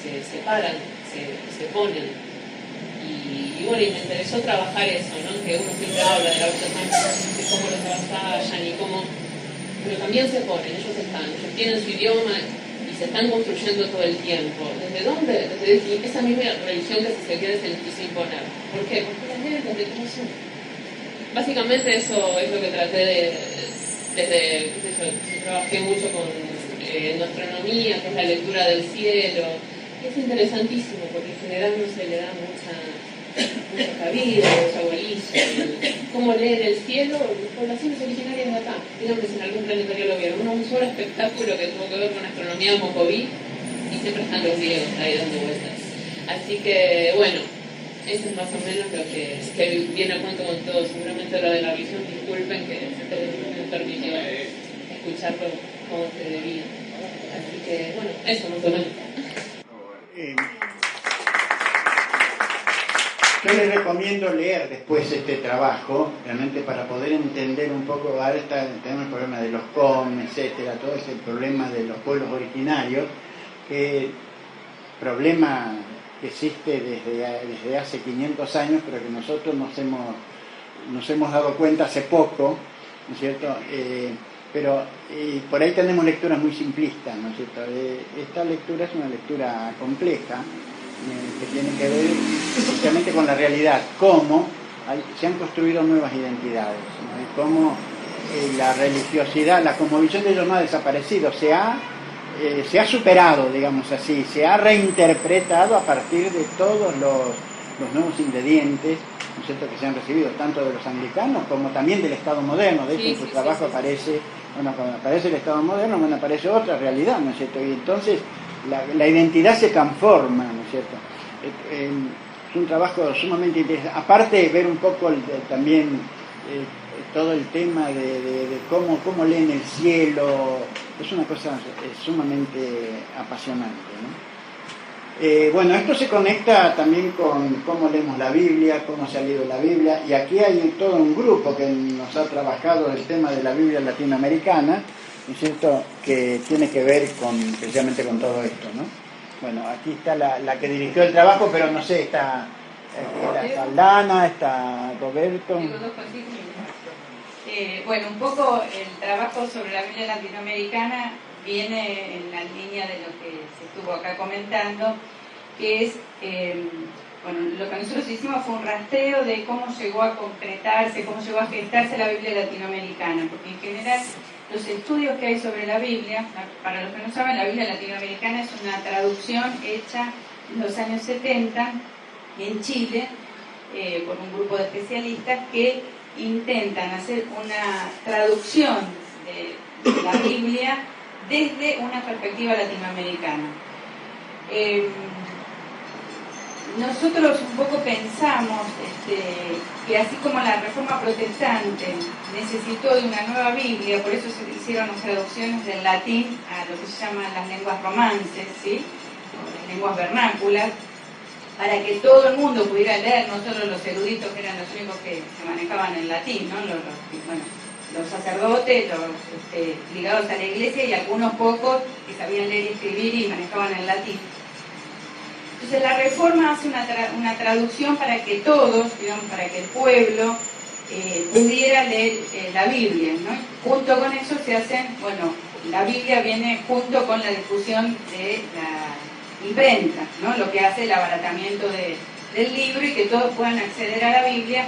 se paran, se ponen. Y bueno, y me interesó trabajar eso, ¿no? Que uno siempre habla de la de cómo los avasallan y cómo... Pero también se ponen, ellos tienen su idioma y se están construyendo todo el tiempo. ¿Desde dónde? Desde esa misma religión que si se quiere se les quiso imponer. ¿Por qué? Porque las leen desde cómo son. Básicamente eso es lo que traté yo trabajé mucho con astronomía, que es la lectura del cielo. Es interesantísimo porque en general no se le da mucha cabida, mucha bolilla. Cómo leer el cielo, las poblaciones originarias de acá. Digamos que si en algún planetario lo vieron. Un solo espectáculo que tuvo que ver con astronomía Mocoví y siempre están los griegos ahí dando vueltas. Así que, bueno, eso es más o menos lo que viene a cuento con todo. Seguramente lo de la religión, disculpen que me permitió escucharlo como se debía. Así que, bueno, eso más o menos. Yo les recomiendo leer después este trabajo, realmente para poder entender un poco, ahora tenemos el problema de los COM, etcétera, todo ese problema de los pueblos originarios, que problema que existe desde hace 500 años, pero que nosotros nos hemos dado cuenta hace poco, ¿no es cierto? Pero por ahí tenemos lecturas muy simplistas, ¿no es cierto? Esta lectura es una lectura compleja, que tiene que ver especialmente con la realidad, cómo se han construido nuevas identidades, ¿no? Y cómo la religiosidad, la cosmovisión de ellos no ha desaparecido, se ha superado, digamos así, se ha reinterpretado a partir de todos los nuevos ingredientes, ¿no es cierto?, que se han recibido tanto de los anglicanos como también del Estado moderno. De hecho, en su trabajo aparece, bueno, cuando aparece el Estado moderno, bueno, aparece otra realidad, ¿no es cierto? Y entonces la identidad se transforma, ¿no es cierto? Es un trabajo sumamente interesante. Aparte de ver un poco también todo el tema de cómo leen el cielo, es una cosa sumamente apasionante, ¿no? Bueno, esto se conecta también con cómo leemos la Biblia, cómo se ha leído la Biblia, y aquí hay todo un grupo que nos ha trabajado el tema de la Biblia latinoamericana, ¿no es cierto?, que tiene que ver precisamente con todo esto, ¿no? Bueno, aquí está la que dirigió el trabajo, pero no sé, está Aldana, está Roberto. Bueno, un poco el trabajo sobre la Biblia latinoamericana viene en la línea de lo que se estuvo acá comentando, que es, bueno, lo que nosotros hicimos fue un rastreo de cómo llegó a concretarse, cómo llegó a gestarse la Biblia latinoamericana, porque en general los estudios que hay sobre la Biblia, para los que no saben, la Biblia latinoamericana es una traducción hecha en los años 70 en Chile por un grupo de especialistas que intentan hacer una traducción de la Biblia desde una perspectiva latinoamericana. nosotros un poco pensamos que así como la Reforma Protestante necesitó de una nueva Biblia, por eso se hicieron las traducciones del latín a lo que se llaman las lenguas romances, ¿sí? O las lenguas vernáculas, para que todo el mundo pudiera leer, no solo los eruditos que eran los únicos que se manejaban en latín, ¿no? Los sacerdotes, los ligados a la iglesia y algunos pocos que sabían leer y escribir y manejaban el latín. Entonces la Reforma hace una traducción para que todos, digamos, para que el pueblo pudiera leer la Biblia, ¿no? Junto con eso se hacen, bueno, la Biblia viene junto con la difusión de la imprenta, ¿no? Lo que hace el abaratamiento del libro y que todos puedan acceder a la Biblia.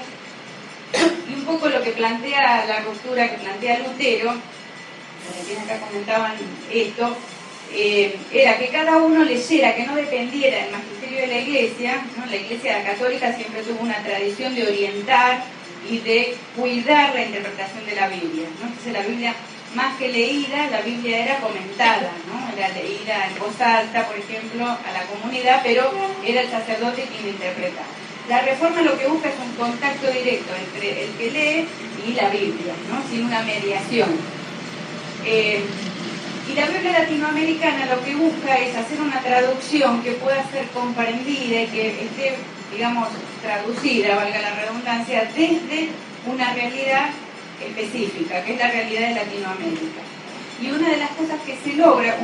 Y un poco lo que plantea la ruptura que plantea Lutero, quienes acá comentaban esto, era que cada uno leyera, que no dependiera del magisterio de la Iglesia, ¿no? La Iglesia católica siempre tuvo una tradición de orientar y de cuidar la interpretación de la Biblia, ¿no? Entonces la Biblia, más que leída, la Biblia era comentada, ¿no? Era leída en voz alta, por ejemplo, a la comunidad, pero era el sacerdote quien interpretaba. La Reforma lo que busca es un contacto directo entre el que lee y la Biblia, ¿no? Sin una mediación. Y la Biblia latinoamericana lo que busca es hacer una traducción que pueda ser comprendida y que esté, digamos, traducida, valga la redundancia, desde una realidad específica, que es la realidad de Latinoamérica. Y una de las cosas que se logran,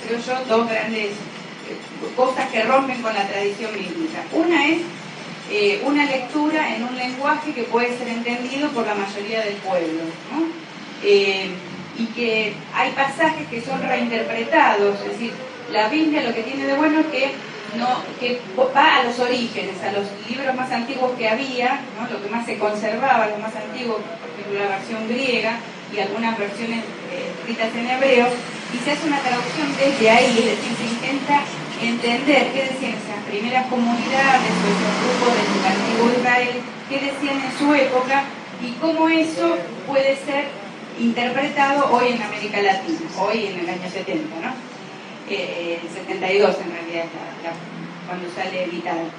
creo yo, dos grandes cosas que rompen con la tradición bíblica. Una es una lectura en un lenguaje que puede ser entendido por la mayoría del pueblo, ¿no? Y que hay pasajes que son reinterpretados, es decir, la Biblia lo que tiene de bueno es que va a los orígenes, a los libros más antiguos que había, ¿no? Lo que más se conservaba, lo más antiguo, por ejemplo la versión griega y algunas versiones escritas en hebreo, y se hace una traducción desde ahí, es decir, se intenta entender qué decían esas primeras comunidades o esos grupos del antiguo Israel, qué decían en su época y cómo eso puede ser interpretado hoy en América Latina, hoy en el año 70, ¿no? El 72 en realidad cuando sale editado.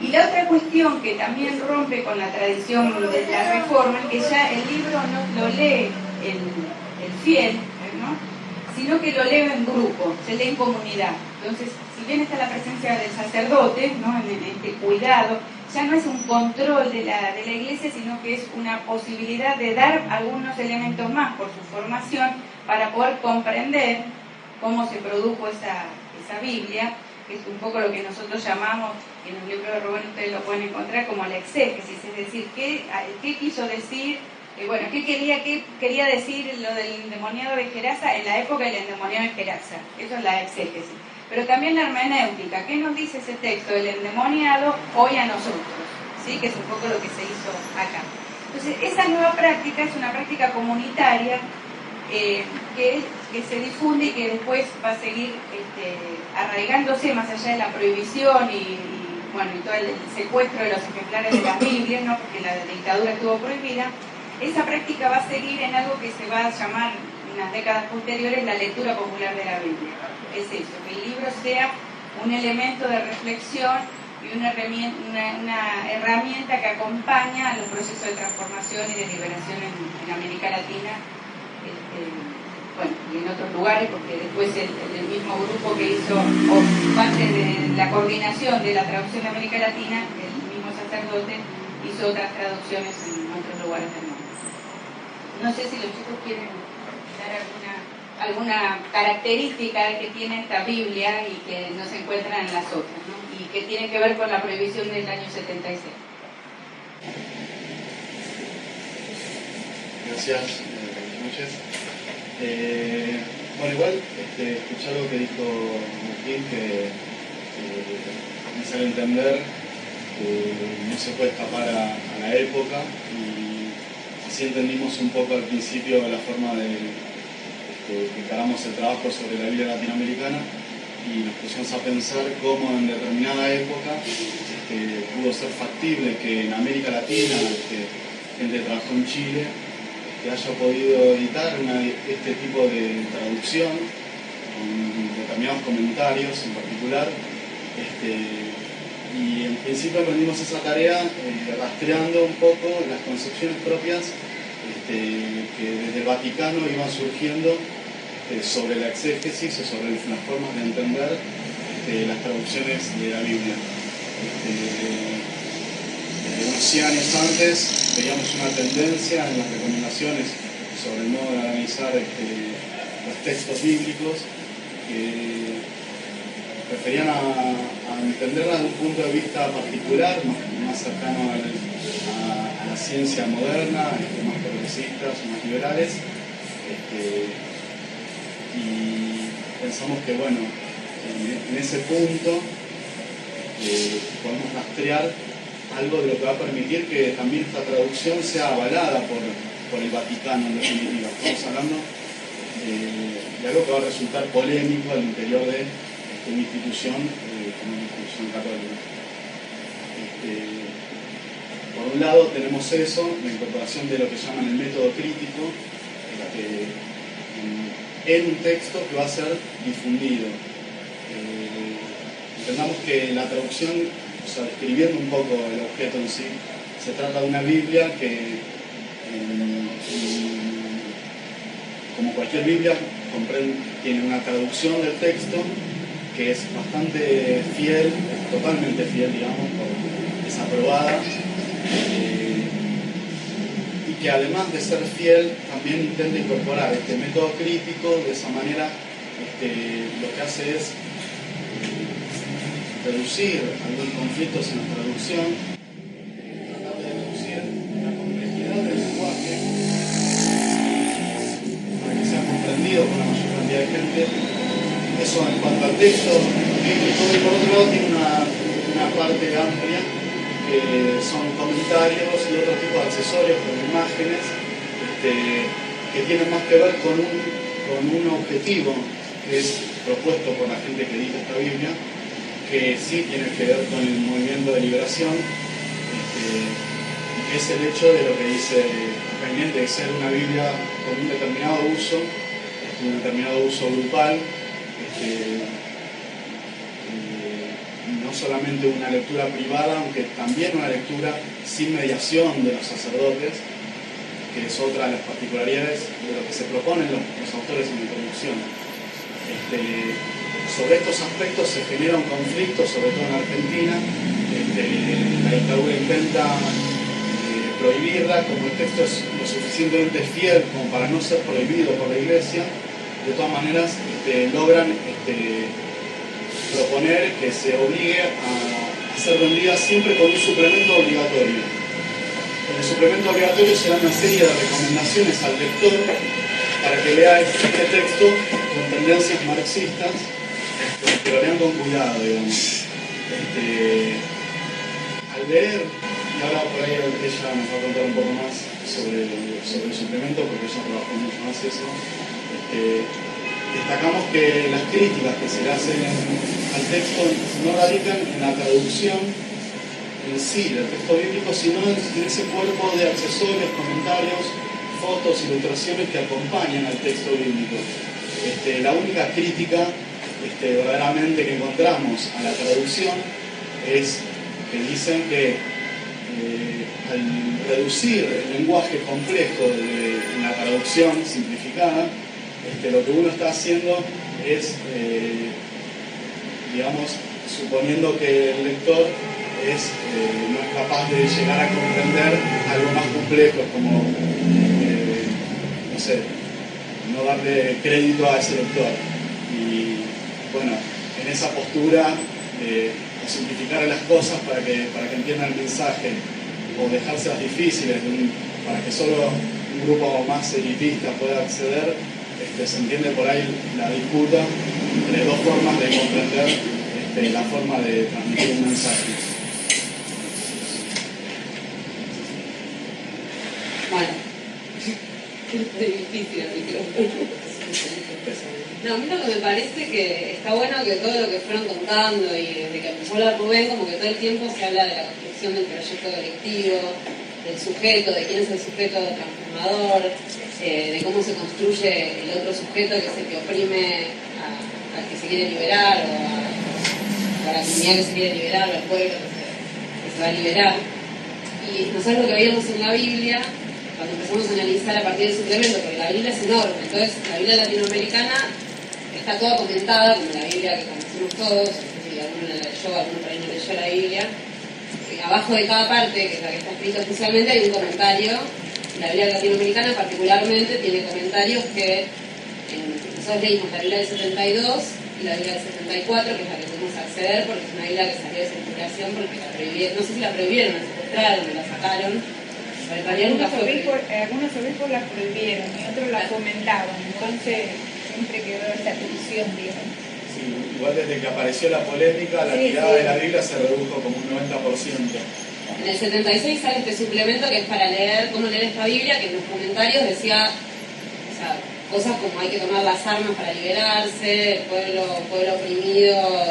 Y la otra cuestión que también rompe con la tradición de la Reforma es que ya el libro no lo lee el fiel, ¿no? Sino que lo lee en grupo, se lee en comunidad. Entonces, si bien está la presencia del sacerdote, ¿no? en este cuidado, ya no es un control de la Iglesia, sino que es una posibilidad de dar algunos elementos más por su formación para poder comprender cómo se produjo esa Biblia, que es un poco lo que nosotros llamamos, en el libro de Rubén ustedes lo pueden encontrar como la exégesis, es decir, qué quiso decir, qué quería decir lo del endemoniado de Gerasa en la época del endemoniado de Gerasa, eso es la exégesis. Pero también la hermenéutica, ¿qué nos dice ese texto del endemoniado hoy a nosotros? ¿Sí? Que es un poco lo que se hizo acá. Entonces, esa nueva práctica es una práctica comunitaria que se difunde y que después va a seguir arraigándose más allá de la prohibición y todo el secuestro de los ejemplares de las Biblias, ¿no? Porque la dictadura estuvo prohibida. Esa práctica va a seguir en algo que se va a llamar en las décadas posteriores la lectura popular de la Biblia. Es eso, que el libro sea un elemento de reflexión y una herramienta que acompaña a los procesos de transformación y de liberación en América Latina, y en otros lugares, porque después el mismo grupo que hizo, o parte de la coordinación de la traducción de América Latina, el mismo sacerdote hizo otras traducciones en otros lugares del mundo. No sé si los chicos quieren dar alguna característica que tiene esta Biblia y que no se encuentra en las otras, ¿no? Y que tiene que ver con la prohibición del año 76. Gracias, buenas noches. Igual escuché algo que dijo Martín, que me sale entender que no se puede escapar a la época, y así entendimos un poco al principio la forma de que encaramos el trabajo sobre la Biblia latinoamericana, y nos pusimos a pensar cómo en determinada época pudo ser factible que en América Latina, gente que trabajó en Chile, que haya podido editar este tipo de traducción con determinados comentarios en particular, Y en principio aprendimos esa tarea rastreando un poco las concepciones propias que desde el Vaticano iban surgiendo sobre la exégesis o sobre las formas de entender las traducciones de la Biblia. Unos 100 años antes veíamos una tendencia en las recomendaciones sobre el modo de analizar los textos bíblicos que referían a entenderla desde un punto de vista particular, más cercano a la ciencia moderna, más progresistas, más liberales. Y pensamos que, bueno, en ese punto podemos rastrear algo de lo que va a permitir que también esta traducción sea avalada por el Vaticano en definitiva. Estamos hablando de algo que va a resultar polémico al interior de una institución como una institución católica. Por un lado tenemos eso, la incorporación de lo que llaman el método crítico, en un texto que va a ser difundido. Entendamos que la traducción, o sea, describiendo un poco el objeto en sí, se trata de una Biblia que, como cualquier Biblia, tiene una traducción del texto que es bastante fiel, totalmente fiel, digamos, es aprobada, y que además de ser fiel, también intenta incorporar este método crítico. De esa manera lo que hace es reducir algunos conflictos en la traducción, tratar de reducir la complejidad del lenguaje para que sea comprendido por la mayor cantidad de gente. Eso en cuanto al texto bíblico. Y por otro lado tiene una parte amplia que son comentarios y otro tipo de accesorios como imágenes que tienen más que ver con un objetivo que es propuesto por la gente que edita esta Biblia, que sí tiene que ver con el movimiento de liberación, y que es el hecho de lo que dice Cañete, de ser una Biblia con un determinado uso grupal, no solamente una lectura privada, aunque también una lectura sin mediación de los sacerdotes, que es otra de las particularidades de lo que se proponen los autores en la introducción. Sobre estos aspectos se genera un conflicto, sobre todo en Argentina. La dictadura intenta prohibirla, como el texto es lo suficientemente fiel como para no ser prohibido por la Iglesia. De todas maneras logran proponer que se obligue a ser vendida siempre con un suplemento obligatorio. En el suplemento obligatorio se da una serie de recomendaciones al lector para que lea este texto con tendencias marxistas, que lo lean con cuidado, digamos. Al leer, y ahora por ahí ella nos va a contar un poco más sobre el suplemento, porque ella trabajó mucho más eso, destacamos que las críticas que se le hacen al texto no radican en la traducción en sí del texto bíblico, sino en ese cuerpo de accesorios, comentarios, fotos, ilustraciones que acompañan al texto bíblico. La única crítica verdaderamente que encontramos a la traducción es que dicen que al reducir el lenguaje complejo de la traducción simplificada, lo que uno está haciendo es, digamos, suponiendo que el lector no es capaz de llegar a comprender algo más complejo, como, no sé, no darle crédito a ese lector. Y bueno, en esa postura de simplificar las cosas para que entiendan el mensaje, o dejárselas difíciles para que solo un grupo más elitista pueda acceder, se entiende por ahí la disputa entre dos formas de comprender la forma de transmitir un mensaje. Bueno, es difícil, así que no, a mí lo que me parece que está bueno que todo lo que fueron contando y desde que empezó a hablar Rubén, como que todo el tiempo se habla de la construcción del proyecto colectivo, del sujeto, de quién es el sujeto transformador, de cómo se construye el otro sujeto que es el que oprime al que se quiere liberar o la comunidad que se quiere liberar, al pueblo que se va a liberar. Y nosotros lo que veíamos en la Biblia, cuando empezamos a analizar a partir del suplemento, porque la Biblia es enorme, entonces la Biblia latinoamericana está toda comentada, como la Biblia que conocemos todos, si alguno la leyó, alguno por ahí no leyó la Biblia. Abajo de cada parte, que es la que está escrita oficialmente, hay un comentario. La Biblia latinoamericana particularmente tiene comentarios que nosotros leímos la Biblia del 72 y la Biblia del 74, que es la que pudimos acceder porque es una Biblia que salió de circulación porque la prohibieron, no sé si la prohibieron, la secuestraron, la sacaron. Algunos obispos las prohibieron y otros las fomentaban, entonces siempre quedó esta tensión, digamos. Sí, igual desde que apareció la polémica, la tirada de la Biblia se redujo como un 90%. En el 76 sale este suplemento que es para leer, cómo leer esta Biblia, que en los comentarios decía, o sea, cosas como hay que tomar las armas para liberarse, el pueblo oprimido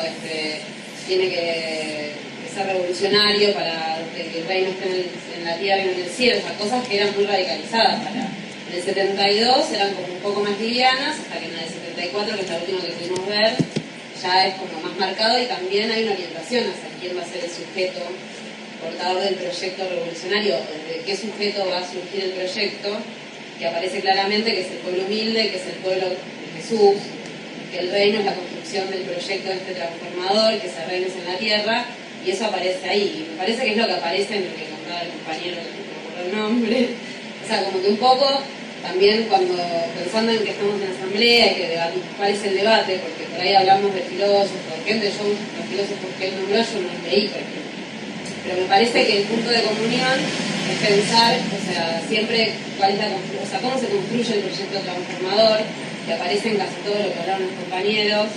tiene que ser revolucionario para que el reino esté en la tierra y no en el cielo, o sea, cosas que eran muy radicalizadas en el 72 eran como un poco más livianas, hasta que en el 74, que es la última que pudimos ver, ya es como más marcado y también hay una orientación hacia quién va a ser el sujeto portador del proyecto revolucionario, de qué sujeto va a surgir el proyecto, que aparece claramente que es el pueblo humilde, que es el pueblo de Jesús, que el reino es la construcción del proyecto transformador, que ese reino es en la tierra, y eso aparece ahí. Y me parece que es lo que aparece en lo que contaba el compañero, que no me acuerdo el nombre. O sea, como que un poco, también cuando pensando en que estamos en asamblea y que debatir cuál es el debate, porque por ahí hablamos de filósofos, gente, yo los filósofos que él nombró yo no los leí, por ejemplo. Pero me parece que el punto de comunión es pensar, o sea, siempre cuál es o sea, cómo se construye el proyecto transformador, que aparece en casi todo lo que hablaron los compañeros,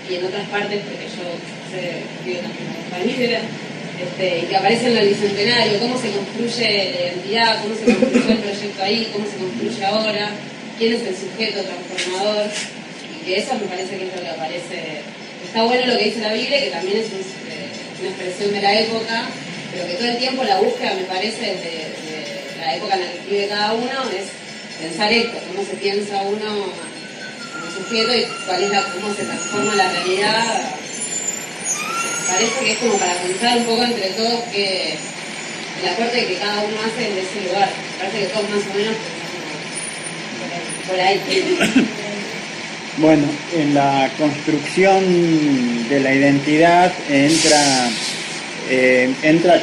y en otras partes, porque yo escribo también como compañera, y que aparece en el Bicentenario, cómo se construye la identidad, cómo se construyó el proyecto ahí, cómo se construye ahora, quién es el sujeto transformador, y que eso me parece que es lo que aparece. Está bueno lo que dice la Biblia, que también es una expresión de la época, pero que todo el tiempo la búsqueda, me parece, de la época en la que escribe cada uno, es pensar esto, cómo se piensa uno como sujeto y cómo se transforma la realidad. Parece que es como para pensar un poco entre todos que el aporte que cada uno hace desde ese lugar. Parece que todos más o menos pensamos por ahí. Bueno, en la construcción de la identidad entra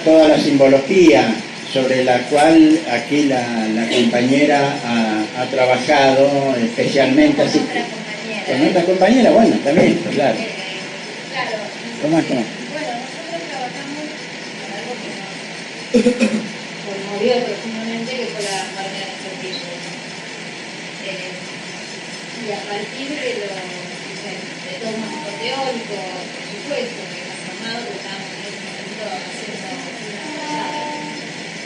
toda la simbología sobre la cual aquí la compañera ha trabajado especialmente. Así que, con otra compañera, bueno, también, claro. ¿Cómo? Bueno, nosotros trabajamos con algo que nos conmovió profundamente, que fue la Marcha de Cerquillo. Y a partir de todo un marco teórico, por supuesto, que hemos formado, que estábamos en ese momento haciendo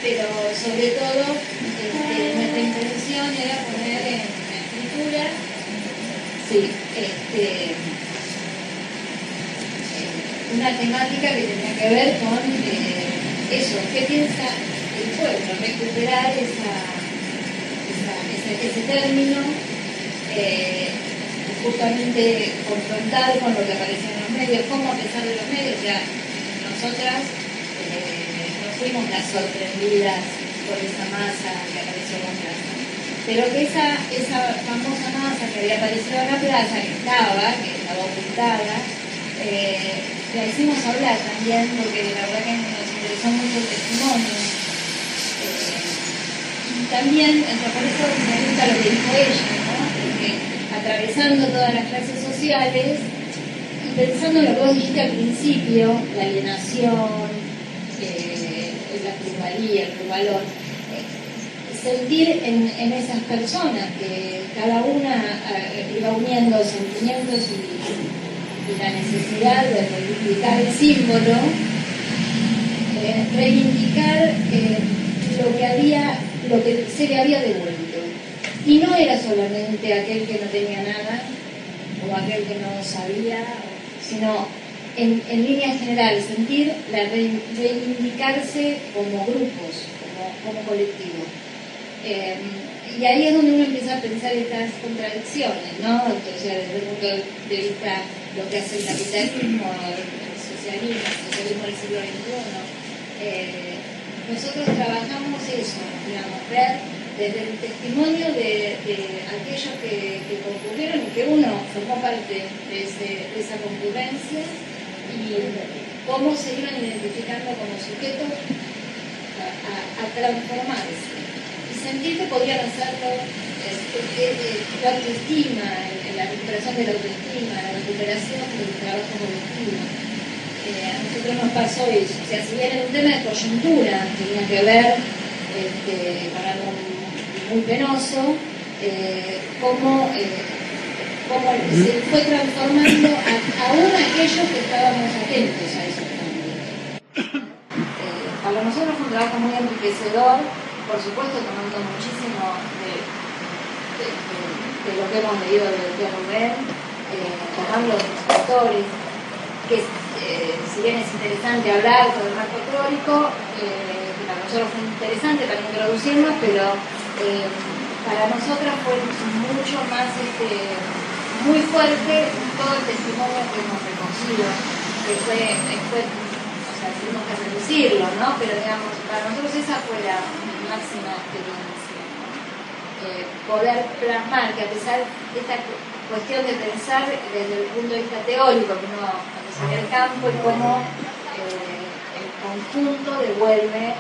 pero sobre todo nuestra intención era poner en la escritura una temática que tenía que ver con eso, qué piensa el pueblo, recuperar ese término, justamente confrontar con lo que aparecía en los medios, cómo a pesar de los medios, ya nosotras no fuimos las sorprendidas por esa masa que apareció en la plaza, pero que esa famosa masa que había aparecido en la plaza, que estaba ocultada, la hicimos hablar también, porque la verdad que nos interesó mucho el testimonio. Y también, por eso me gusta lo que dijo ella, ¿no? Porque atravesando todas las clases sociales y pensando en lo que vos dijiste al principio, la alienación, la plusvalía, el valor, sentir en esas personas que cada una iba uniendo sentimientos y la necesidad de reivindicar el símbolo, reivindicar lo que se le había devuelto. Y no era solamente aquel que no tenía nada o aquel que no sabía, sino en líneas generales sentir reivindicarse como grupos, como colectivos. Y ahí es donde uno empieza a pensar estas contradicciones, ¿no? Entonces, desde el punto de vista lo que hace el capitalismo socialismo del siglo XXI. Nosotros trabajamos eso, digamos, ver desde el testimonio de aquellos que concurrieron y que uno formó parte de esa concurrencia y cómo se iban identificando como sujetos a transformarse y sentir que podían hacerlo. La autoestima, la recuperación de la autoestima, la recuperación del trabajo colectivo. A nosotros nos pasó eso. O sea, si bien era un tema de coyuntura, tenía que ver con algo muy penoso, cómo se fue transformando aún aquellos que estábamos atentos a esos cambios. Para nosotros fue un trabajo muy enriquecedor, por supuesto tomando muchísimo de lo que hemos leído de Rubén, tomando los autores, que si bien es interesante hablar sobre el marco teórico, para nosotros fue interesante para introducirnos, pero para nosotras fue mucho más muy fuerte todo el testimonio que hemos recogido, que fue o sea, tuvimos que reducirlo, ¿no? Pero digamos, para nosotros esa fue la máxima experiencia. Poder plasmar que a pesar de esta cuestión de pensar desde el punto de vista teórico, que uno cuando sale al campo y cómo el conjunto devuelve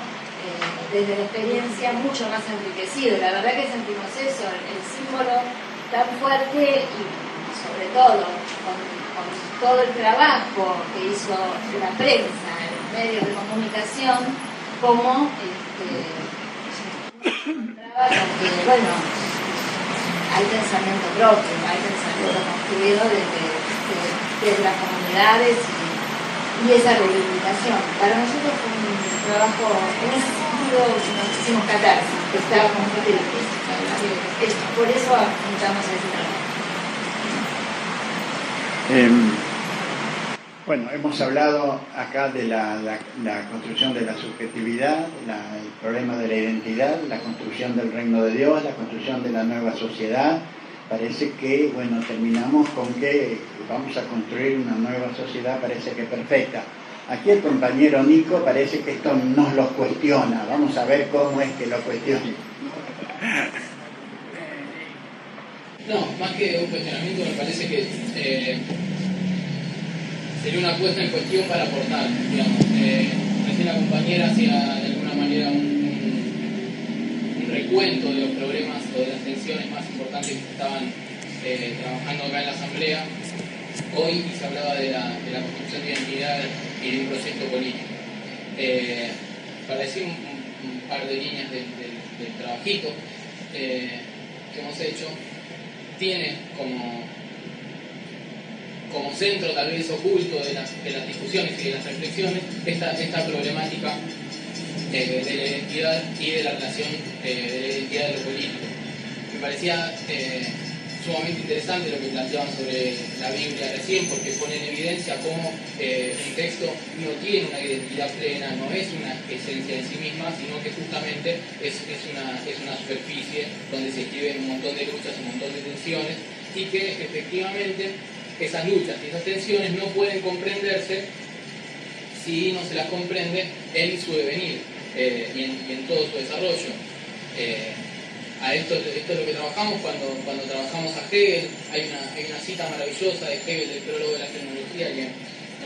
desde la experiencia mucho más enriquecido. La verdad que sentimos eso, el símbolo tan fuerte y sobre todo con todo el trabajo que hizo la prensa, los medios de comunicación, como bueno, hay pensamiento propio, hay pensamiento construido desde las comunidades y esa reivindicación. Para nosotros fue un trabajo, en ese sentido, muchísimos catarsis, que estábamos muy felices. Por eso apuntamos a ese trabajo. Bueno, hemos hablado acá de la construcción de la subjetividad, el problema de la identidad, la construcción del reino de Dios, la construcción de la nueva sociedad. Parece que, bueno, terminamos con que vamos a construir una nueva sociedad, parece que perfecta. Aquí el compañero Nico parece que esto nos lo cuestiona. Vamos a ver cómo es que lo cuestiona. No, más que un cuestionamiento, me parece que sería una puesta en cuestión para aportar, digamos. Recién la compañera hacía de alguna manera un recuento de los problemas o de las tensiones más importantes que estaban trabajando acá en la Asamblea. Hoy se hablaba de la construcción de identidad y de un proyecto político. Para decir un par de líneas del trabajito que hemos hecho, tiene como centro tal vez oculto de las discusiones y de las reflexiones esta problemática de la identidad y de la relación de la identidad de lo político. Me parecía sumamente interesante lo que planteaban sobre la Biblia recién, porque pone en evidencia cómo un texto no tiene una identidad plena, no es una esencia en sí misma, sino que justamente es una superficie donde se escriben un montón de luchas, un montón de tensiones, y que efectivamente esas luchas y esas tensiones no pueden comprenderse si no se las comprende en su devenir y en todo su desarrollo. A esto es lo que trabajamos cuando trabajamos a Hegel. Hay una cita maravillosa de Hegel del prólogo de la fenomenología, que no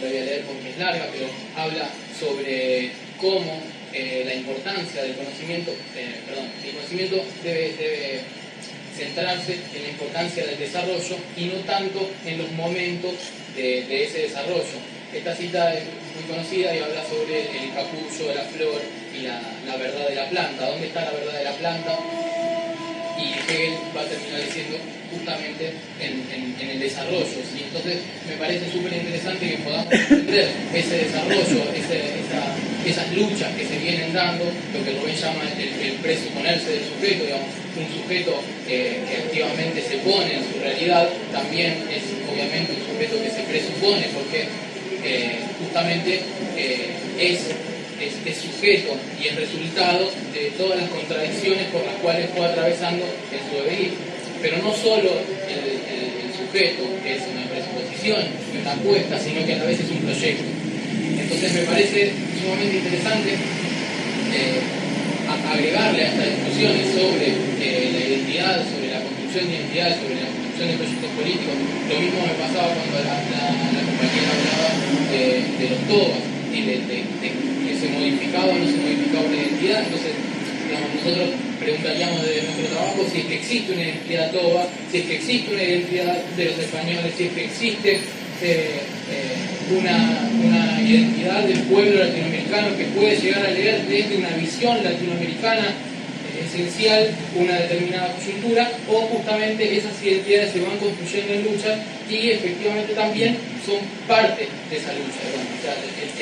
la voy a leer porque es larga, pero habla sobre cómo la importancia del conocimiento, el conocimiento debe centrarse en la importancia del desarrollo y no tanto en los momentos de ese desarrollo. Esta cita es muy conocida y habla sobre el capullo de la flor y la verdad de la planta. ¿Dónde está la verdad de la planta? Y Hegel va a terminar diciendo justamente en el desarrollo. ¿Sí? Entonces me parece súper interesante que podamos entender ese desarrollo, esas luchas que se vienen dando, lo que Rubén llama el presuponerse del sujeto, digamos, un sujeto que activamente se pone en su realidad, también es obviamente un sujeto que se presupone, porque justamente es sujeto y es resultado de todas las contradicciones por las cuales fue atravesando en su devenir. Pero no solo el sujeto, que es una presuposición y una apuesta, sino que a la vez es un proyecto. Entonces me parece sumamente interesante agregarle a estas discusiones sobre la identidad, sobre la construcción de identidad, sobre la construcción de proyectos políticos. Lo mismo me pasaba cuando la compañera hablaba de los tobas y de que se modificaba o no se modificaba una identidad. Entonces, digamos, nosotros preguntaríamos desde nuestro trabajo si es que existe una identidad toba, si es que existe una identidad de los españoles, si es que existe una identidad del pueblo latinoamericano que puede llegar a leer desde una visión latinoamericana esencial una determinada coyuntura, o justamente esas identidades se van construyendo en lucha y efectivamente también son parte de esa lucha. O sea,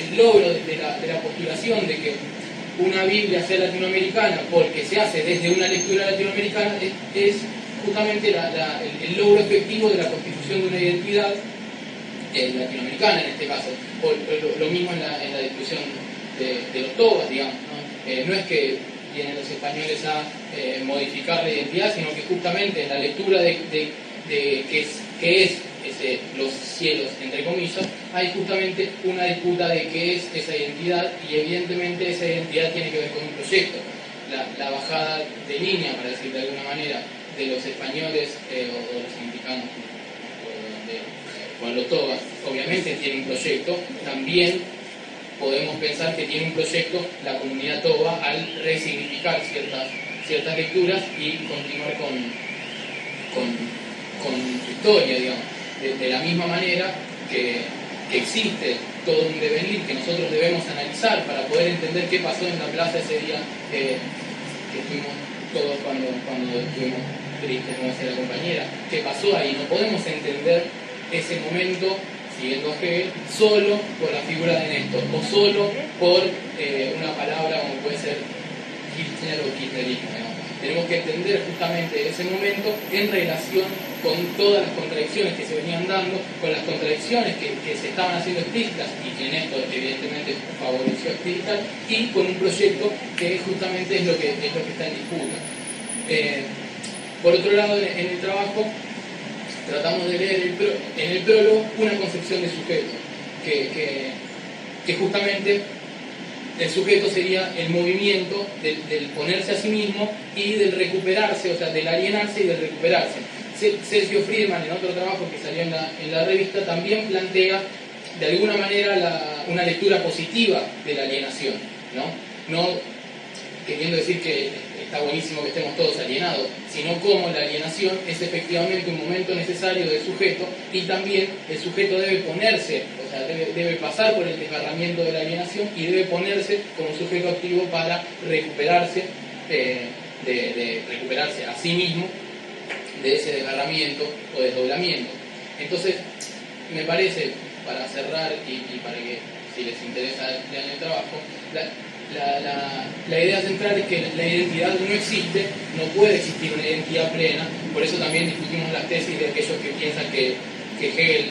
el logro de la postulación de que una Biblia sea latinoamericana porque se hace desde una lectura latinoamericana es justamente el logro efectivo de la constitución de una identidad latinoamericana en este caso, o lo mismo en la discusión de los tobas, digamos, ¿no? No es que vienen los españoles a modificar la identidad, sino que justamente en la lectura de qué es los cielos, entre comillas, hay justamente una disputa de qué es esa identidad, y evidentemente esa identidad tiene que ver con un proyecto. La bajada de línea, para decir de alguna manera, de los españoles o los mexicanos con los tobas, obviamente tiene un proyecto. También podemos pensar que tiene un proyecto la comunidad toba al resignificar ciertas lecturas y continuar con su historia, digamos. De la misma manera que existe todo un devenir que nosotros debemos analizar para poder entender qué pasó en la plaza ese día que estuvimos todos cuando estuvimos tristes, como decía la compañera. ¿Qué pasó ahí? No podemos entender ese momento, siguiendo a Hegel, solo por la figura de Néstor, o solo por una palabra como puede ser Kirchner o kirchnerismo. Tenemos que entender justamente ese momento en relación con todas las contradicciones que se venían dando, con las contradicciones que se estaban haciendo explícitas y que Néstor evidentemente favoreció explícitas, y con un proyecto que justamente es lo que está en disputa. Por otro lado, en el trabajo tratamos de leer en el prólogo una concepción de sujeto, que justamente el sujeto sería el movimiento del ponerse a sí mismo y del recuperarse, o sea, del alienarse y del recuperarse. Sergio Friedman, en otro trabajo que salió en la revista, también plantea de alguna manera una lectura positiva de la alienación, no queriendo decir que está buenísimo que estemos todos alienados, sino como la alienación es efectivamente un momento necesario del sujeto, y también el sujeto debe ponerse, o sea, debe pasar por el desgarramiento de la alienación y debe ponerse como sujeto activo para recuperarse, de recuperarse a sí mismo de ese desgarramiento o desdoblamiento. Entonces, me parece, para cerrar y para que, si les interesa, lean el trabajo, la idea central es que la identidad no existe, no puede existir una identidad plena. Por eso también discutimos las tesis de aquellos que piensan que Hegel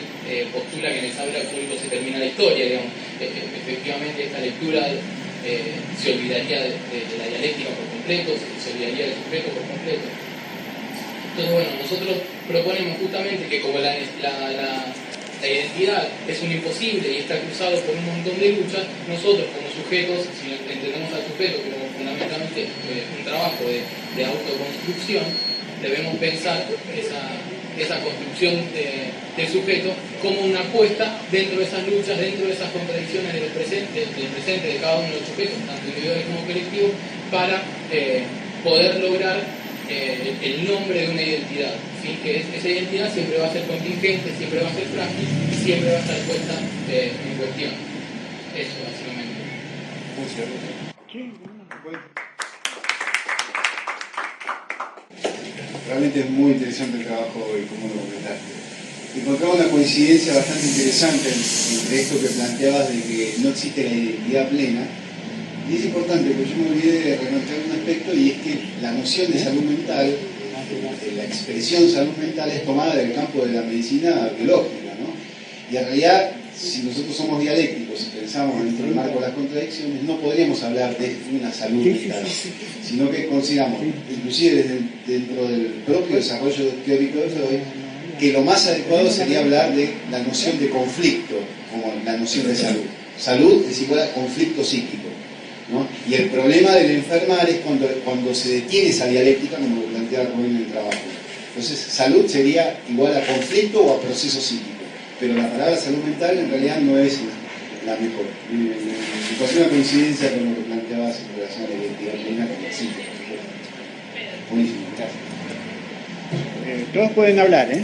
postula que en el saber absoluto se termina la historia, digamos. Efectivamente, esta lectura se olvidaría de la dialéctica por completo, se olvidaría del sujeto por completo. Entonces, bueno, nosotros proponemos justamente que como la identidad es un imposible y está cruzado por un montón de luchas, nosotros como sujetos, si entendemos al sujeto como fundamentalmente un trabajo de autoconstrucción, debemos pensar esa construcción del sujeto como una apuesta dentro de esas luchas, dentro de esas contradicciones del presente de cada uno de los sujetos, tanto individuales como colectivos, para poder lograr el nombre de una identidad, ¿sí? Que esa identidad siempre va a ser contingente, siempre va a ser frágil y siempre va a estar puesta en cuestión. Eso, básicamente. Realmente es muy interesante el trabajo y cómo lo comentaste. Encontramos una coincidencia bastante interesante entre esto que planteabas de que no existe la identidad plena. Y es importante, porque yo me olvidé de remarcar un aspecto, y es que la noción de salud mental, la expresión salud mental, es tomada del campo de la medicina biológica, ¿no? Y en realidad, si nosotros somos dialécticos y pensamos dentro del marco de las contradicciones, no podríamos hablar de una salud mental, sino que consideramos, inclusive dentro del propio desarrollo teórico de Freud, que lo más adecuado sería hablar de la noción de conflicto como la noción de salud. Salud es igual a conflicto psíquico, ¿no? Y el problema del enfermar es cuando se detiene esa dialéctica, como lo plantea Rubén en el trabajo. Entonces, salud sería igual a conflicto o a proceso psíquico, pero la palabra salud mental en realidad no es la mejor. Me pasó una coincidencia con lo que planteabas en relación a la identidad plena con el psíquico. Buenísimo, gracias. Todos pueden hablar, ¿eh?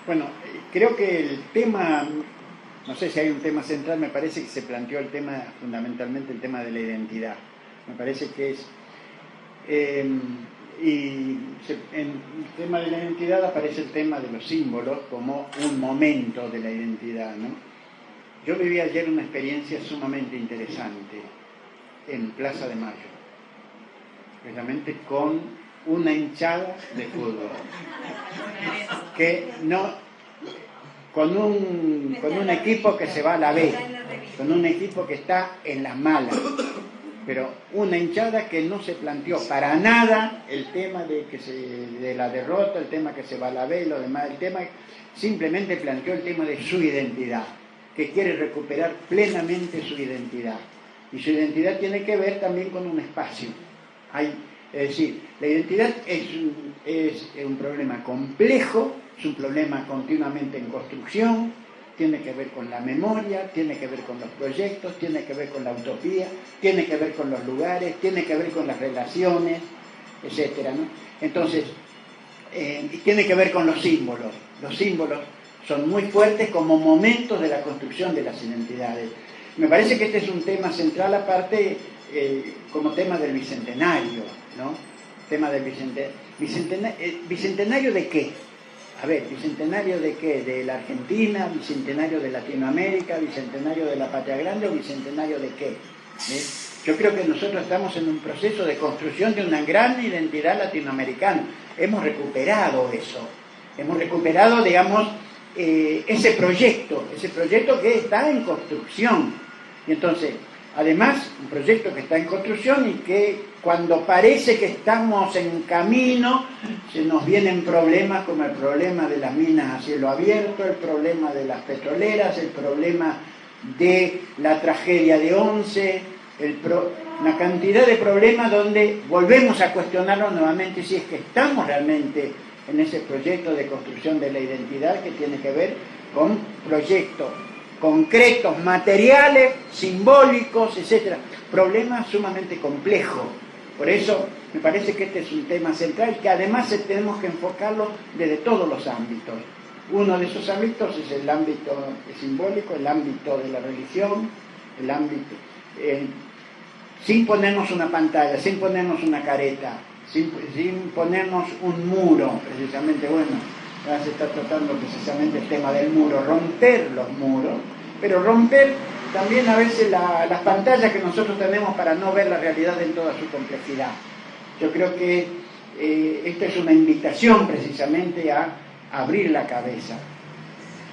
Bueno, creo que el tema, no sé si hay un tema central, me parece que se planteó el tema, fundamentalmente el tema de la identidad. Me parece que es... en el tema de la identidad aparece el tema de los símbolos como un momento de la identidad, ¿no? Yo viví ayer una experiencia sumamente interesante en Plaza de Mayo, precisamente con una hinchada de fútbol, que no, con un equipo que se va a la B, con un equipo que está en las malas, pero una hinchada que no se planteó para nada el tema de la derrota, el tema que se va a la B, lo demás, el tema simplemente planteó el tema de su identidad, que quiere recuperar plenamente su identidad, y su identidad tiene que ver también con un espacio. Es decir, la identidad es un problema complejo, es un problema continuamente en construcción, tiene que ver con la memoria, tiene que ver con los proyectos, tiene que ver con la utopía, tiene que ver con los lugares, tiene que ver con las relaciones, etcétera, ¿no? Entonces, tiene que ver con los símbolos. Los símbolos son muy fuertes como momentos de la construcción de las identidades. Me parece que este es un tema central, aparte, como tema del Bicentenario, ¿no? Tema del ¿Bicentenario de qué? A ver, ¿bicentenario de qué? ¿De la Argentina? ¿Bicentenario de Latinoamérica? ¿Bicentenario de la Patria Grande? ¿O bicentenario de qué? Yo creo que nosotros estamos en un proceso de construcción de una gran identidad latinoamericana. Hemos recuperado eso. Hemos recuperado, digamos, ese proyecto que está en construcción. Y entonces, además, un proyecto que está en construcción y que cuando parece que estamos en camino, se nos vienen problemas como el problema de las minas a cielo abierto, el problema de las petroleras, el problema de la tragedia de Once, una cantidad de problemas donde volvemos a cuestionarnos nuevamente si es que estamos realmente en ese proyecto de construcción de la identidad que tiene que ver con proyectos concretos, materiales, simbólicos, etc. Problemas sumamente complejos. Por eso me parece que este es un tema central que además tenemos que enfocarlo desde todos los ámbitos. Uno de esos ámbitos es el ámbito simbólico, el ámbito de la religión, el ámbito... sin ponernos una pantalla, sin ponernos una careta, sin ponernos un muro, precisamente, bueno, ahora se está tratando precisamente el tema del muro, romper los muros, pero romper también a veces las pantallas que nosotros tenemos para no ver la realidad en toda su complejidad. Yo creo que esta es una invitación precisamente a abrir la cabeza,